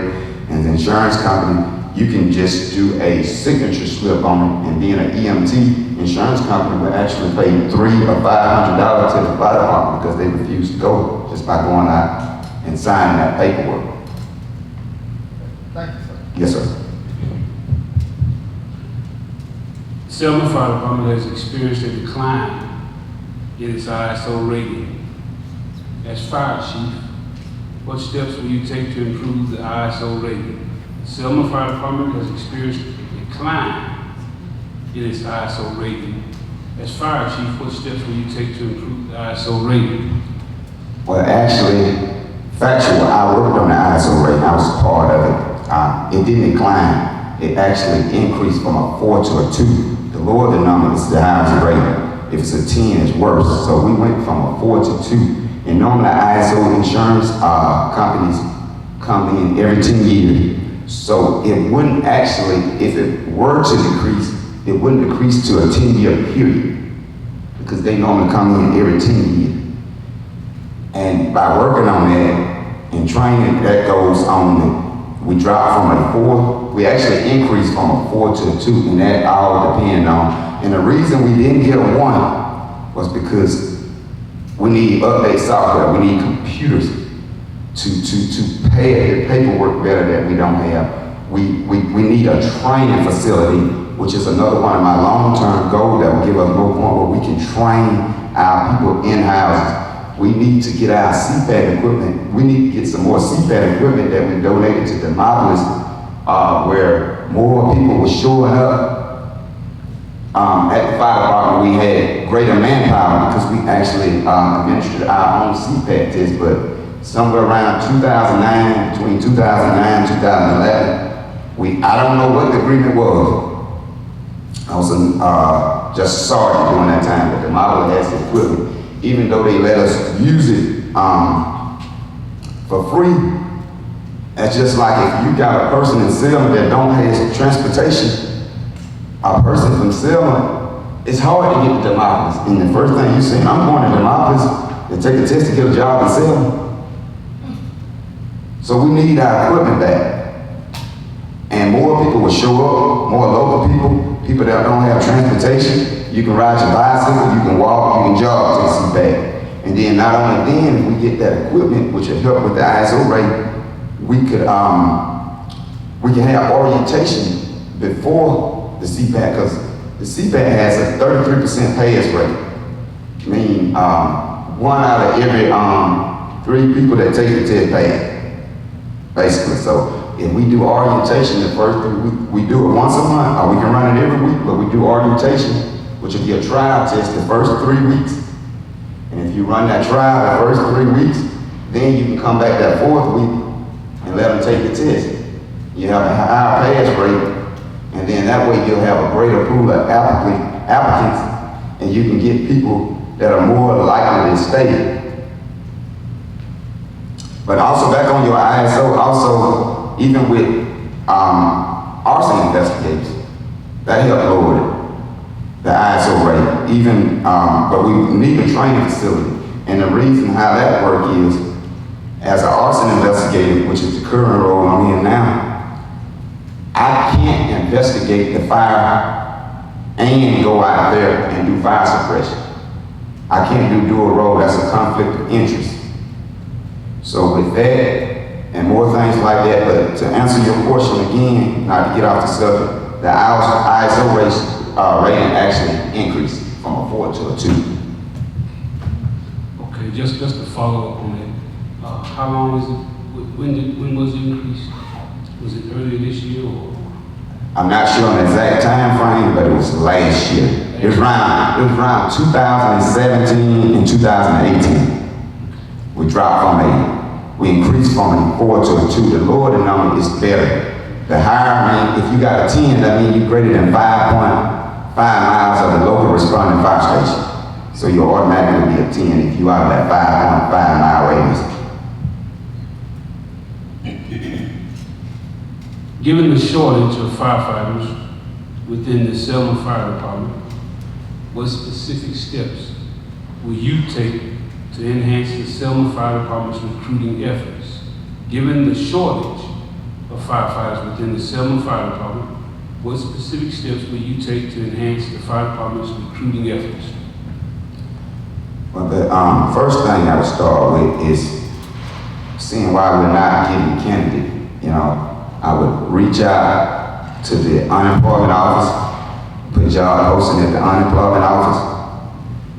S12: And the insurance company, you can just do a signature slip on it, and being an EMT, insurance company will actually pay $300 or $500 to the fire department because they refuse to go just by going out and signing that paperwork.
S8: Thank you, sir.
S12: Yes, sir.
S4: Selma Fire Department has experienced a decline in its ISO rating. As fire chief, what steps will you take to improve the ISO rating? Selma Fire Department has experienced a decline in its ISO rating. As fire chief, what steps will you take to improve the ISO rating?
S12: Well, actually, factual, I worked on the ISO rating. I was part of it. It didn't decline. It actually increased from a 4 to a 2. The lower the number, it's the higher the rating. If it's a 10, it's worse. So we went from a 4 to 2. And normally ISO insurance companies come in every 10 years. So it wouldn't actually, if it were to decrease, it wouldn't decrease to a 10-year period because they normally come in every 10 years. And by working on that and training, that goes on, we dropped from a 4, we actually increased from a 4 to a 2, and that all depended on. And the reason we didn't get a 1 was because we need update software, we need computers to pay the paperwork better that we don't have. We need a training facility, which is another one of my long-term goals that will give us more point where we can train our people in-house. We need to get our CPAP equipment. We need to get some more CPAP equipment that we donated to Demopolis, where more people were showing up at the fire department, we had greater manpower because we actually administered our own CPAT test, but somewhere around 2009, between 2009 and 2011, I don't know what the agreement was. I was just a sergeant during that time, but the model has the equipment. Even though they let us use it for free, that's just like if you got a person in Selma that don't have transportation, a person from Selma, it's hard to get to Demopolis. And the first thing you say, I'm going to Demopolis to take a test to get a job in Selma. So we need our equipment back. And more people will show up, more local people that don't have transportation. You can ride your bicycle, you can walk, you can jog to see back. And then not only then, if we get that equipment, which will help with the ISO rate, we can have orientation before the CPAT, because the CPAT has a 33% pass rate. Meaning 1 out of every 3 people that take the test pass, basically. So if we do orientation the first 3 weeks, we do it once a month, or we can run it every week, but we do orientation, which will be a trial test the first 3 weeks. And if you run that trial the first 3 weeks, then you can come back that 4th week and let them take the test. You have a higher pass rate, and then that way you'll have a greater pool of applicants, and you can get people that are more likely to stay. But also back on your ISO, also even with arson investigators, that helped lower the ISO rate. Even, but we need a training facility, and the reason how that works is, as an arson investigator, which is the current role I'm in now, I can't investigate the fire and go out there and do fire suppression. I can't do dual role, that's a conflict of interest. So with that, and more things like that, but to answer your question again, not to get off the subject, the ISO rating actually increased from a 4 to a 2.
S4: Okay, just to follow up on that, how long was it, when was it increased? Was it earlier this year or?
S12: I'm not sure on the exact time frame, but it was last year. It was around 2017 and 2018. We increased from a 4 to a 2. The lower the number is better. The higher, if you got a 10, that means you're greater than 5.5 miles of the local responding fire station. So you'll automatically be a 10 if you out of that 5.5 mile radius.
S4: Given the shortage of firefighters within the Selma Fire Department, what specific steps will you take to enhance the Selma Fire Department's recruiting efforts? Given the shortage of firefighters within the Selma Fire Department, what specific steps will you take to enhance the fire department's recruiting efforts?
S12: Well, the first thing I would start with is seeing why we're not getting candidates. You know, I would reach out to the unemployment office, put job posting at the unemployment office,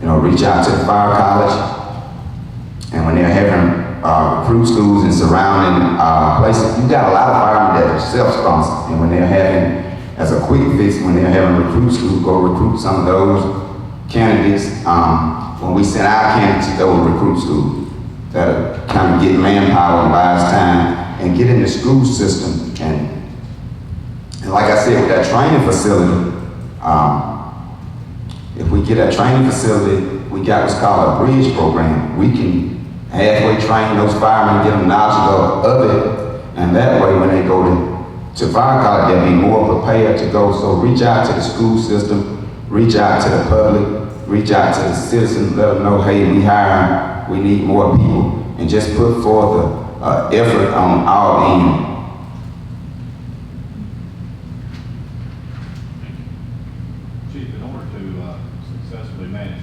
S12: you know, reach out to the fire college, and when they're having recruit schools in surrounding places, you got a lot of firemen that are self-sponsored, and when they're having, as a quick fix, when they're having recruit schools, go recruit some of those candidates. When we send our candidates to go to recruit school, that'll kind of get manpower and buy us time and get in the school system. And like I said, with that training facility, if we get a training facility, we got what's called a bridge program. We can halfway train those firemen, get them knowledgeable of it, and that way when they go to fire college, they'll be more prepared to go. So reach out to the school system, reach out to the public, reach out to the citizens, let them know, hey, we hiring, we need more people, and just put forth the effort on our end.
S9: Chief, in order to successfully manage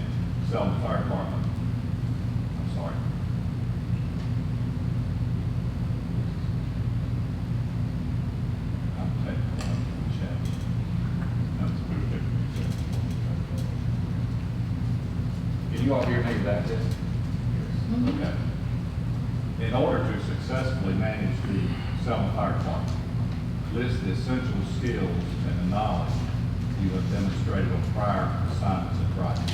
S9: Selma Fire Department, I'm sorry. I'm taking chat. Can you all hear me back there? Okay. In order to successfully manage the Selma Fire Department, list the essential skills and the knowledge you have demonstrated on prior assignments and projects.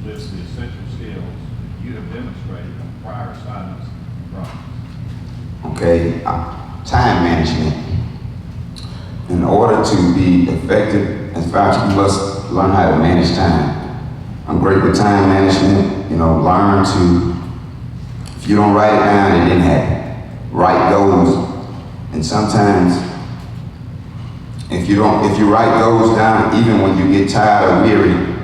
S9: List the essential skills that you have demonstrated on prior assignments and projects.
S12: Okay, time management. In order to be effective as fire chief, you must learn how to manage time. I'm great with time management, learn to, if you don't write it down, it didn't happen. Write goals, and sometimes, if you write goals down, even when you get tired or weary,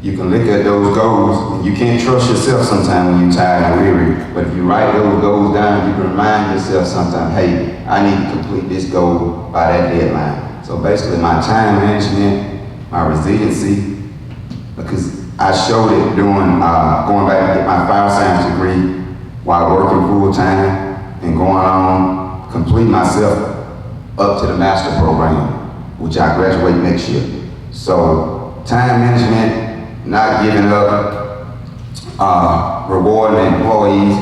S12: you can look at those goals, and you can't trust yourself sometimes when you're tired and weary, but if you write those goals down, you can remind yourself sometimes, hey, I need to complete this goal by that deadline. So basically my time management, my resiliency, because I showed it doing, going back to get my fire science degree while working full time and going on, complete myself up to the master program, which I graduate next year. So time management, not giving up, rewarding employees,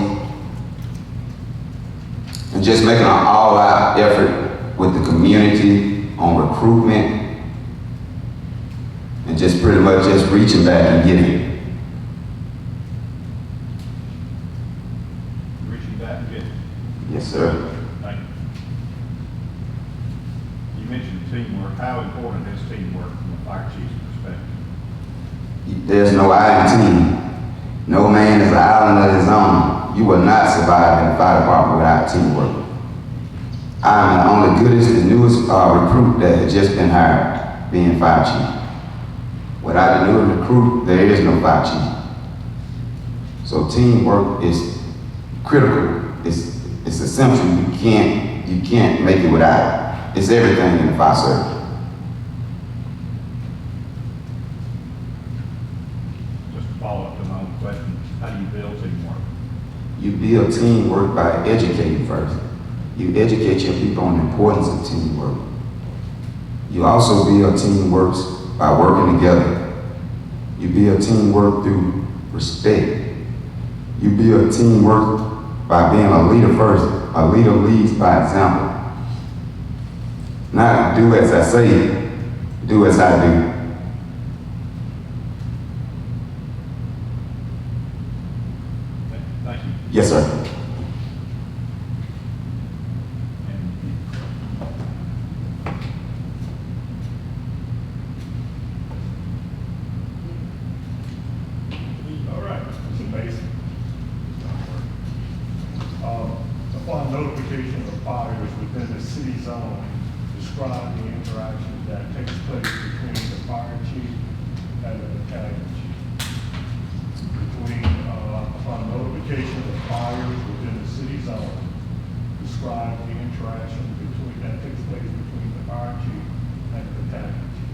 S12: and just making an all-out effort with the community on recruitment, and just pretty much just reaching back and giving.
S9: Reaching back and getting.
S12: Yes, sir.
S9: Thank you. You mentioned teamwork. How important is teamwork from a fire chief's perspective?
S12: There's no I in team. No man is an island of his own. You will not survive in the fire department without teamwork. I'm the only goodest, the newest recruit that had just been hired, being fire chief. Without the new recruit, there is no fire chief. So teamwork is critical. It's essential. You can't make it without it. It's everything in the fire service.
S9: Follow up to my own question, how do you build teamwork?
S12: You build teamwork by educating first. You educate your people on the importance of teamwork. You also build teamwork by working together. You build teamwork through respect. You build teamwork by being a leader first. A leader leads by example. Not do as I say, do as I do.
S9: Thank you.
S12: Yes, sir.
S6: All right, it's amazing. Upon notification of fires within the city zone, describe the interaction that takes place between the fire chief and the battalion chief. Upon notification of fires within the city zone, describe the interaction that takes place between the fire chief and the battalion chief.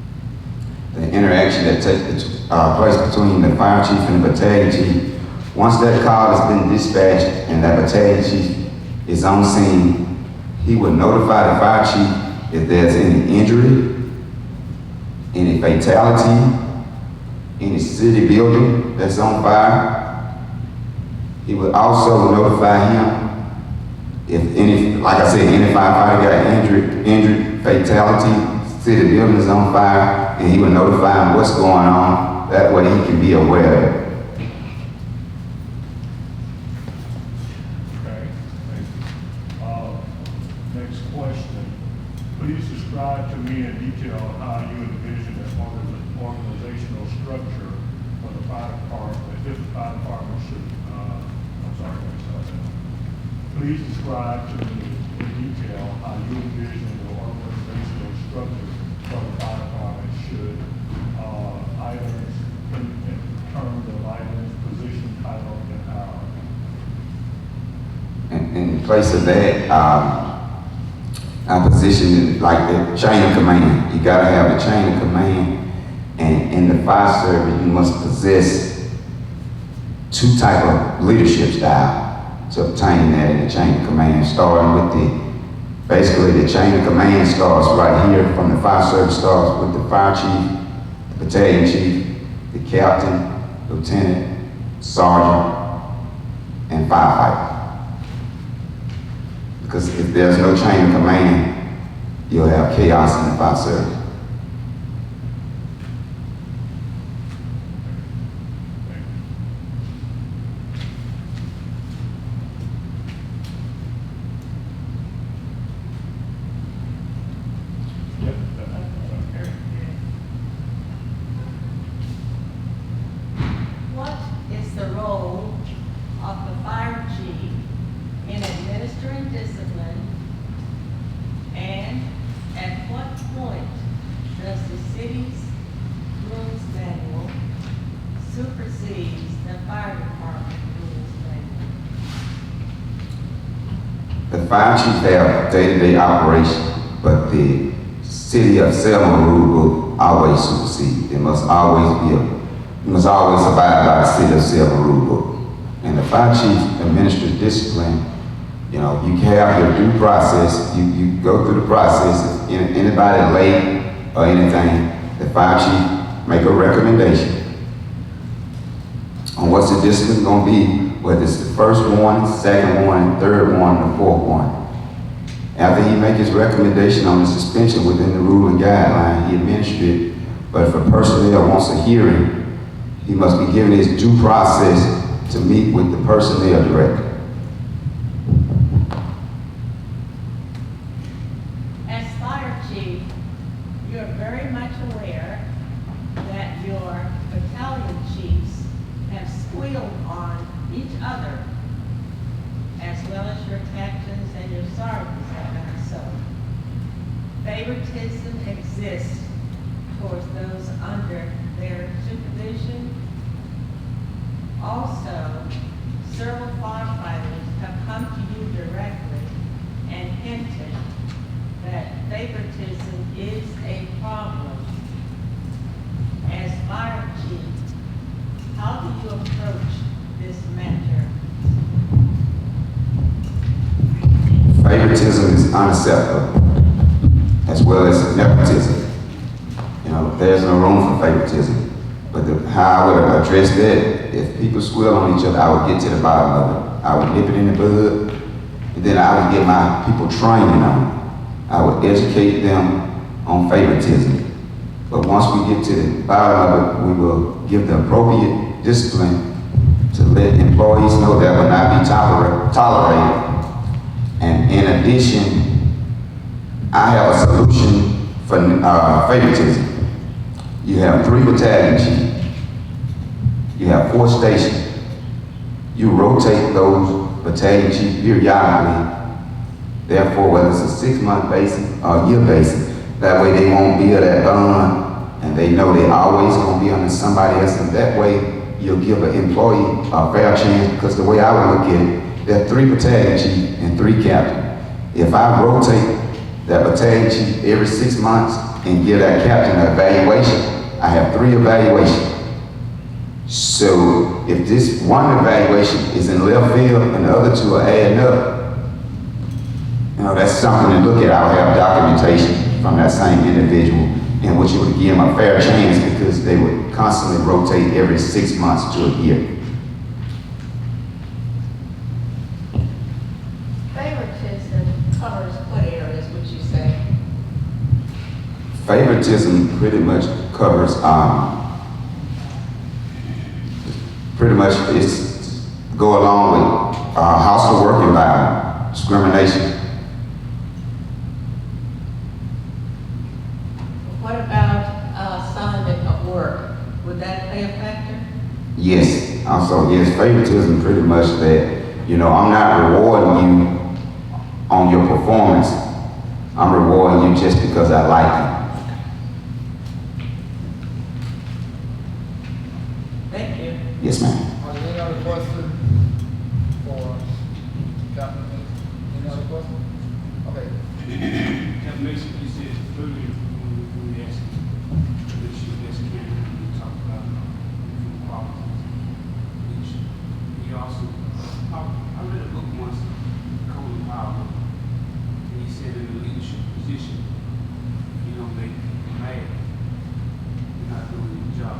S12: The interaction that takes place between the fire chief and the battalion chief. Once that call has been dispatched and that battalion chief is on scene, he will notify the fire chief if there's any injury, any fatality, any city building that's on fire. He will also notify him if any, like I said, any firefighter got injured, fatality, city building is on fire, and he will notify him what's going on. That way he can be aware of it.
S6: Okay, thank you. Next question. Please describe to me in detail how you envision an organizational structure for the fire department, if the fire department should, Please describe to me in detail how you envision the organizational structure for the fire department should items in terms of items, position, title, and hour.
S12: In place of that, I position like the chain of command. You gotta have the chain of command, and in the fire service, you must possess two type of leadership style to obtain that in the chain of command, starting with basically the chain of command starts right here from the fire service, starts with the fire chief, the battalion chief, the captain, lieutenant, sergeant, and firefighter. Because if there's no chain of command, you'll have chaos in the fire service.
S9: Yep.
S7: What is the role of the fire chief in administering discipline? And at what point does the city's rules manual supersede the fire department rules manual?
S12: The fire chief have day-to-day operation, but the city of Selma rule book always supersede. It must always be you must always abide by the city of Selma rule book. And the fire chief administers discipline. You know, you have your due process. You go through the process. If anybody late or anything, the fire chief make a recommendation on what's the discipline gonna be, whether it's the first one, second one, third one, or fourth one. After he make his recommendation on the suspension within the rule and guideline, he administers it. But if a personnel wants a hearing, he must be given his due process to meet with the personnel director.
S7: As fire chief, you're very much aware that your battalion chiefs have squealed on each other, as well as your captains and your sergeants have done so. Favoritism exists towards those under their supervision. Also, several firefighters have come to you directly and hinted that favoritism is a problem. As fire chief, how do you approach this matter?
S12: Favoritism is unacceptable, as well as nepotism. You know, there's no room for favoritism. But how I would address that, if people squeal on each other, I would get to the bottom of it. I would nip it in the bud, and then I would get my people training on it. I would educate them on favoritism. But once we get to the bottom of it, we will give the appropriate discipline to let employees know that will not be tolerated. And in addition, I have a solution for favoritism. You have 3 battalion chiefs. You have 4 stations. You rotate those battalion chiefs periodically. Therefore, whether it's a 6-month basis or a year basis, that way they won't be at that bond, and they know they always gonna be under somebody else, and that way you'll give an employee a fair chance, because the way I would look at it, there are 3 battalion chiefs and 3 captains. If I rotate that battalion chief every 6 months and give that captain an evaluation, I have 3 evaluations. So if this one evaluation is in left field and the other 2 are adding up, you know, that's something to look at. I'll have documentation from that same individual in which it would give them a fair chance, because they would constantly rotate every 6 months to a year.
S7: Favoritism covers what areas, would you say?
S12: Favoritism pretty much covers, pretty much it's go along with hostile work environment, discrimination.
S7: What about assignment of work? Would that play a factor?
S12: Yes, also, yes, favoritism pretty much that, you know, I'm not rewarding you on your performance. I'm rewarding you just because I like you.
S7: Thank you.
S12: Yes, ma'am.
S8: Are there any other questions for Captain? Any other questions? Okay.
S4: Captain Mason, you said earlier when we asked you, that you executed, you talked about qualities, leadership. You also, I read a book once, Colin Powell, and he said in a leadership position, if you don't make people mad, you're not doing your job.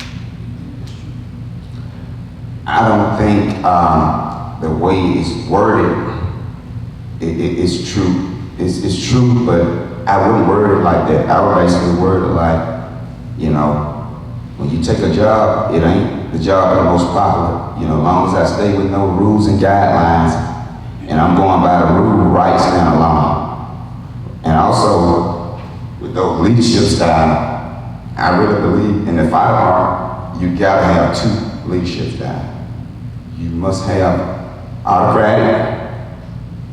S4: You think that's true?
S12: I don't think the way it's worded is true. it's true, but I wouldn't word it like that. I would basically word it like, you know, when you take a job, it ain't the job of the most popular. You know, as long as I stay with no rules and guidelines, and I'm going by the rule, right, stand alone. And also, with those leadership style, I really believe in the fire department, you gotta have two leadership styles. You must have autocratic,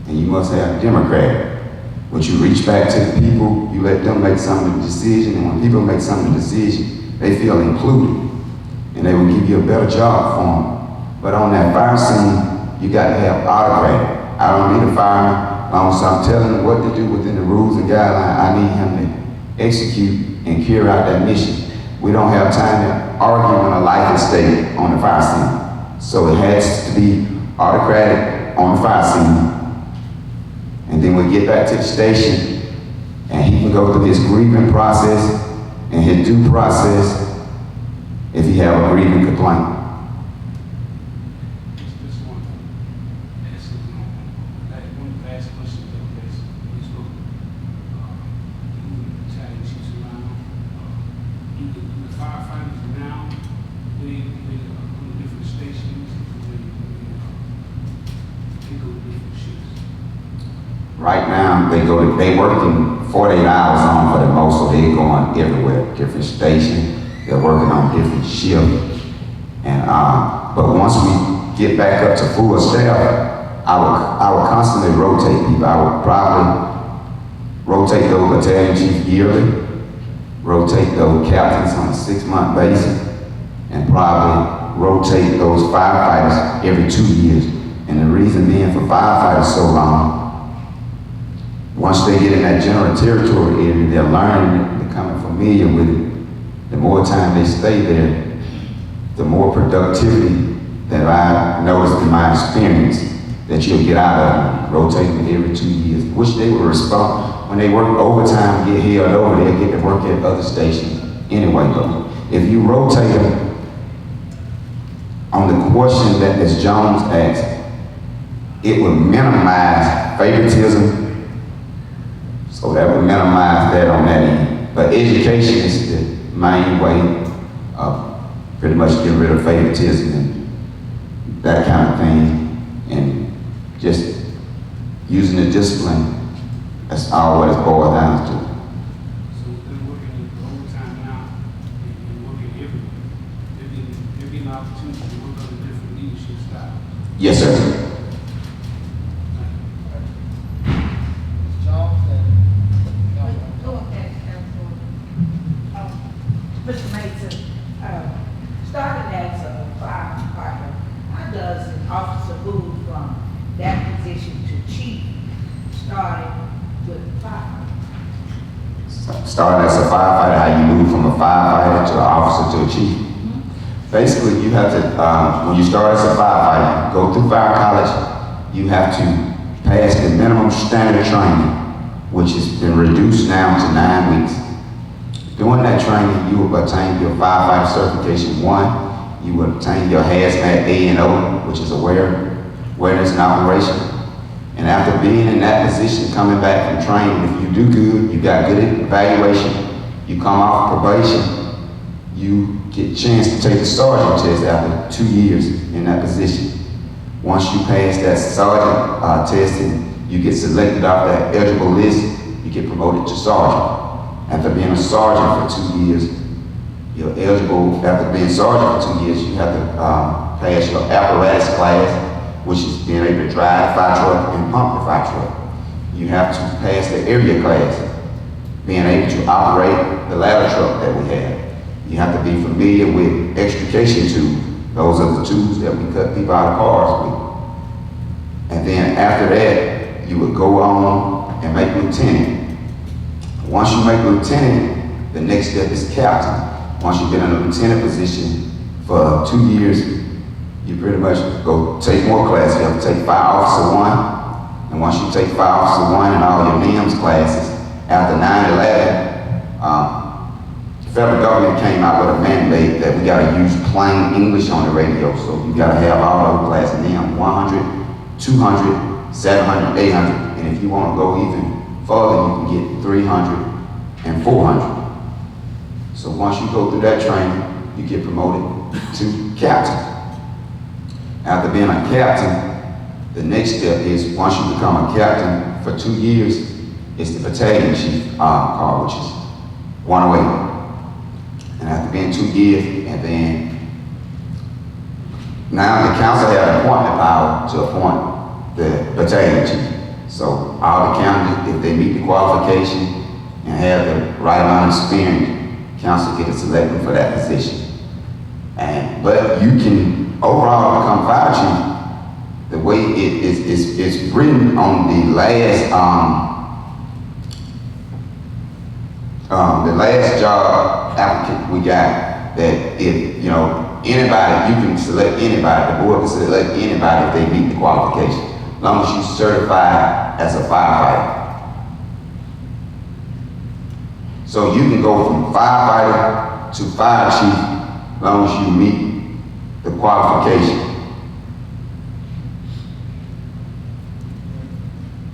S12: and you must have democratic. When you reach back to the people, you let them make some of the decision, and when people make some of the decision, they feel included, and they will give you a better job for them. But on that fire scene, you got to have autocratic. I don't need a fireman, as long as I'm telling him what to do within the rules and guidelines. I need him to execute and carry out that mission. We don't have time to argue when a life is stake on the fire scene. So it has to be autocratic on the fire scene. And then we get back to the station, and he can go through his grieving process and his due process if he have a grieving complaint.
S4: Just one last question, because we spoke, the battalion chiefs around, the firefighters now, they on the different stations, they go to different shifts.
S12: Right now, they working 48 hours on for the most, so they're going everywhere, different stations. They're working on different shifts. And but once we get back up to full staff, I would constantly rotate people. I would probably rotate those battalion chiefs yearly, rotate those captains on a 6-month basis, and probably rotate those firefighters every 2 years. And the reason being for firefighters so long, once they get in that general territory area, they're learning it, becoming familiar with it. The more time they stay there, the more productivity that I noticed in my experience that you'll get out of them, rotating every 2 years, which they will respond. When they work overtime and get held over, they'll get to work at other stations anyway. But if you rotate them on the question that Ms. Jones asked, it would minimize favoritism. So that would minimize that on that end. But education is the main way of pretty much getting rid of favoritism and that kind of thing. And just using the discipline, that's all what it's boiled down to.
S4: So they're working overtime now, and working everywhere. They're getting an opportunity to work on a different leadership style.
S12: Yes, sir.
S3: Mr. Mason, starting as a firefighter, how does an officer move from that position to chief, starting with fire?
S12: Starting as a firefighter, how you move from a firefighter to an officer to a chief. Basically, you have to, when you start as a firefighter, you go through fire college, you have to pass the minimum standard training, which has been reduced now to 9 weeks. During that training, you will obtain your firefighter certification 1, you will obtain your hazmat A&O, which is awareness and operation. And after being in that position, coming back from training, if you do good, you got good evaluation, you come off probation, you get a chance to take the sergeant test after 2 years in that position. Once you pass that sergeant testing, you get selected off that eligible list, you get promoted to sergeant. After being a sergeant for 2 years, you're eligible, after being sergeant for 2 years, you have to pass your apparatus class, which is being able to drive the fire truck and pump the fire truck. You have to pass the area class, being able to operate the ladder truck that we have. You have to be familiar with extrication tools. Those are the tools that we cut people out of cars with. And then after that, you would go on and make lieutenant. Once you make lieutenant, the next step is captain. Once you've been in a lieutenant position for 2 years, you pretty much go take more classes. You have to take Fire Officer 1. And once you take Fire Officer 1 and all your NIMS classes, after 9/11, the federal government came out with a mandate that we gotta use plain English on the radio. So you gotta have all those classes, NIM 100, 200, 700, 800. And if you wanna go even further, you can get 300 and 400. So once you go through that training, you get promoted to captain. After being a captain, the next step is once you become a captain for 2 years, it's the battalion chief card, which is 108. And after being 2 years, and then now the council has appointment power to appoint the battalion chief. So all the candidates, if they meet the qualification and have the right amount of experience, council get to select them for that position. But you can overall become fire chief. The way it's written on the last job applicant we got, that if, you know, anybody, you can select anybody, the board can select anybody if they meet the qualification, as long as you're certified as a firefighter. So you can go from firefighter to fire chief as long as you meet the qualification.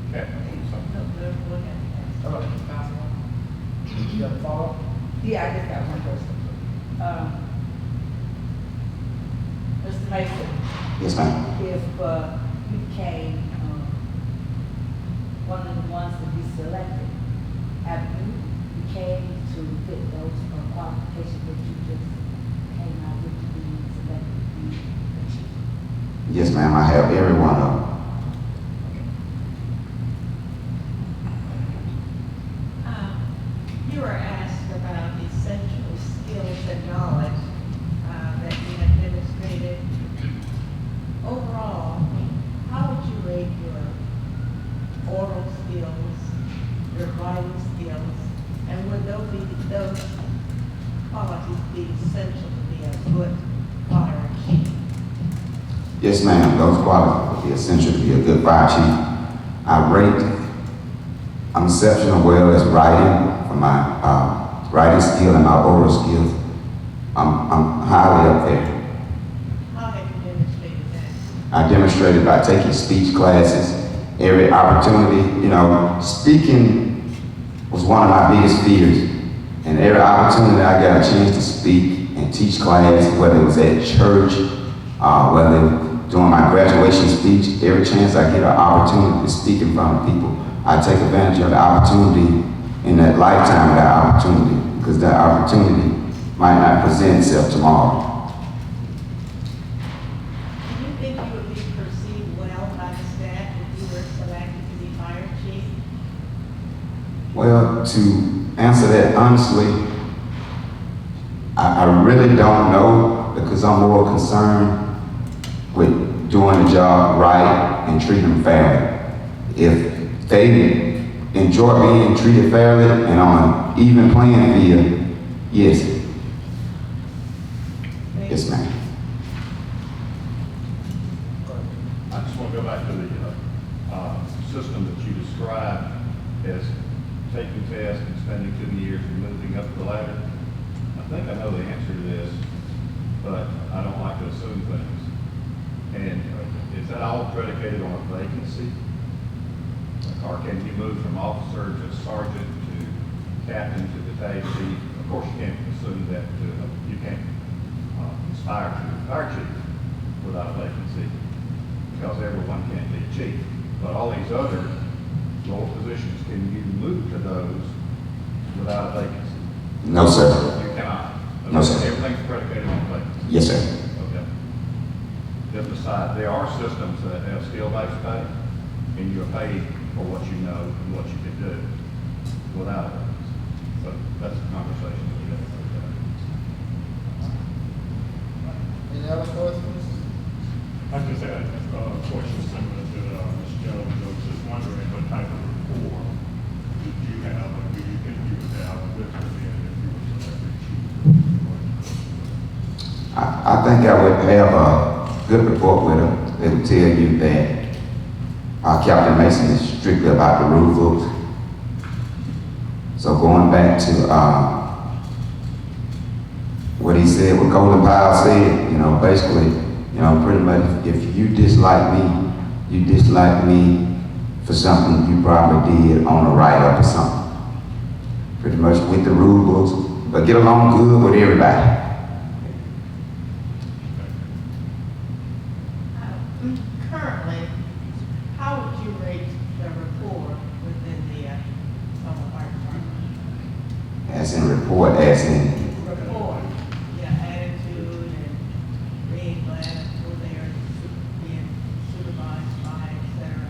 S9: Okay.
S8: Hello, Councilman. You have a follow-up?
S3: Yeah, I just got one question. Mr. Mason,
S12: Yes, ma'am.
S3: if you became one of the ones to be selected, have you became to fit those qualifications that you just came out with to be selected to be the chief?
S12: Yes, ma'am, I have every one of them.
S7: You were asked about essential skills and knowledge that you have demonstrated. Overall, how would you rate your oral skills, your writing skills, and would those qualities be essential to be a good fire chief?
S12: Yes, ma'am, those qualities would be essential to be a good fire chief. I'm exceptional well as writing for my writing skill and my oral skills. I'm highly up there.
S7: How have you demonstrated that?
S12: I demonstrated by taking speech classes, every opportunity. You know, speaking was one of my biggest fears. And every opportunity I got a chance to speak and teach class, whether it was at church, whether during my graduation speech, every chance I get an opportunity to speak in front of people, I take advantage of the opportunity in that lifetime of that opportunity, because that opportunity might not present itself tomorrow.
S7: Do you think you would be perceived well by the staff if you were selected to be fire chief?
S12: Well, to answer that honestly, I really don't know, because I'm more concerned with doing the job right and treating them fairly. If they enjoy being treated fairly and on an even playing field, yes. Yes, ma'am.
S9: I just want to go back to the system that you described as taking tests and spending 2 years and moving up the ladder. I think I know the answer to this, but I don't like to assume things. And is that all predicated on a vacancy? Or can you move from officer to sergeant to captain to battalion chief? Of course, you can't assume that you can't aspire to be fire chief without a vacancy, because everyone can't be a chief. But all these other lower positions, can you move to those without a vacancy?
S12: No, sir.
S9: You cannot.
S12: No, sir.
S9: Everything's predicated on vacancy.
S12: Yes, sir.
S9: Okay. Then besides, there are systems that have skill-based pay, and you're paid for what you know and what you can do without it. So that's a conversation that we have to have.
S8: Any other questions?
S6: I just had a question similar to Ms. Jones. I was just wondering what type of rapport did you have, or do you think you would have with her then if you were selected chief?
S12: I think I would have a good report with them. They would tell you that Captain Mason is strictly about the rule books. So going back to what he said, what Golden Powell said, you know, basically, you know, pretty much if you dislike me for something you probably did on a write-up or something. Pretty much with the rule books, but get along good with everybody.
S7: Currently, how would you rate the rapport within the Selma Fire Department?
S12: As in report, as in,
S7: Rapport, attitude and being glad who they are being supervised by, et cetera.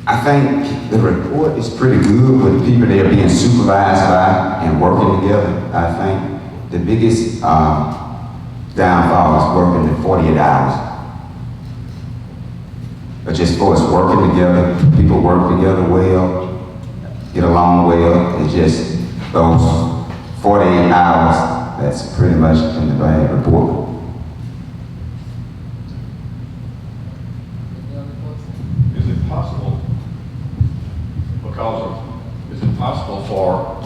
S12: I think the report is pretty good with the people they're being supervised by and working together. I think the biggest downfall is working the 48 hours. But just for us working together, people work together well, get along well, it's just those 48 hours, that's pretty much in the bad report.
S8: Any other questions?
S5: Is it possible, is it possible for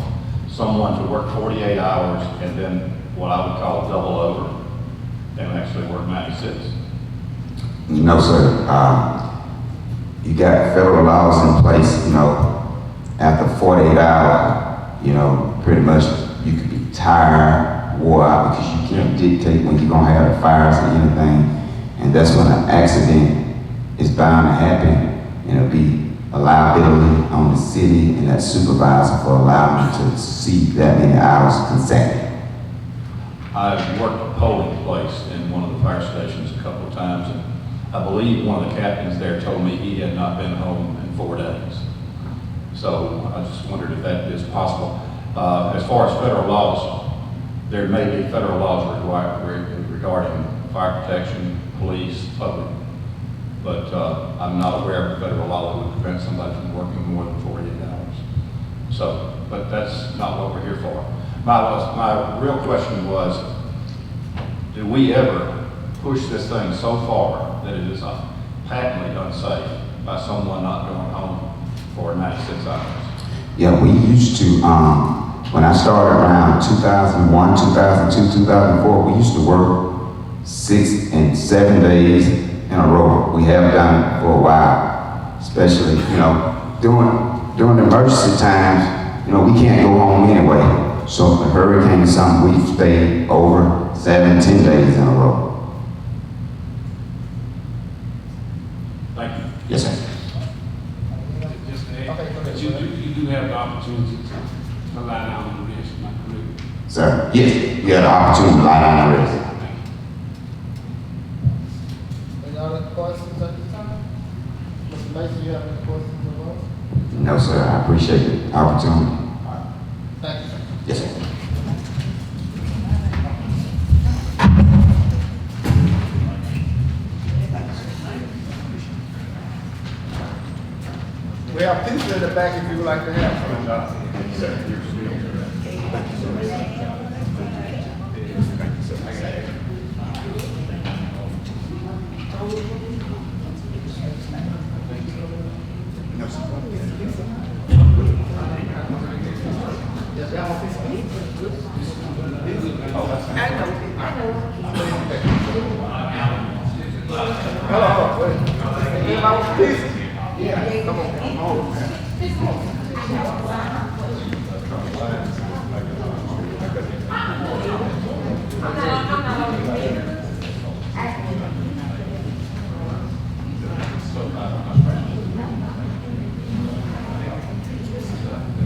S5: someone to work 48 hours and then what I would call double over and actually work 96?
S12: No, sir. You got federal laws in place, after 48 hours, pretty much you could be tired, wore out, because you can't dictate when you're gonna have the fires or anything. And that's when an accident is bound to happen, and it'll be a liability on the city and that supervisor for allowing them to see that many hours consecutive.
S5: I've worked a polling place in one of the fire stations a couple of times, and I believe one of the captains there told me he had not been home in 4 days. So I just wondered if that is possible. As far as federal laws, there may be federal laws regarding fire protection, police, public, but I'm not aware of a federal law that would prevent somebody from working more than 48 hours. So, but that's not what we're here for. My real question was, do we ever push this thing so far that it is patently unsafe by someone not going home for 96 hours?
S12: Yeah, we used to, when I started around 2001, 2002, 2004, we used to work 6 and 7 days in a row. We have done it for a while, especially, during emergency times, we can't go home anyway. So if a hurricane or something, we stay over 7, 10 days in a row.
S5: Thank you.
S12: Yes, sir.
S4: Just to add, but you do have the opportunity to lie down on the bench, am I correct?
S12: Sir, yes, you had the opportunity to lie down and rest.
S8: Any other questions at this time? Mr. Mason, you have any questions of us?
S12: No, sir, I appreciate the opportunity.
S8: Thank you, sir.
S12: Yes, sir.
S8: We have people in the back if you would like to have some. Hello, wait. Anybody want pieces? Yeah, come on, come on.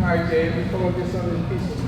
S8: All right, Dave, before we get some of these pieces.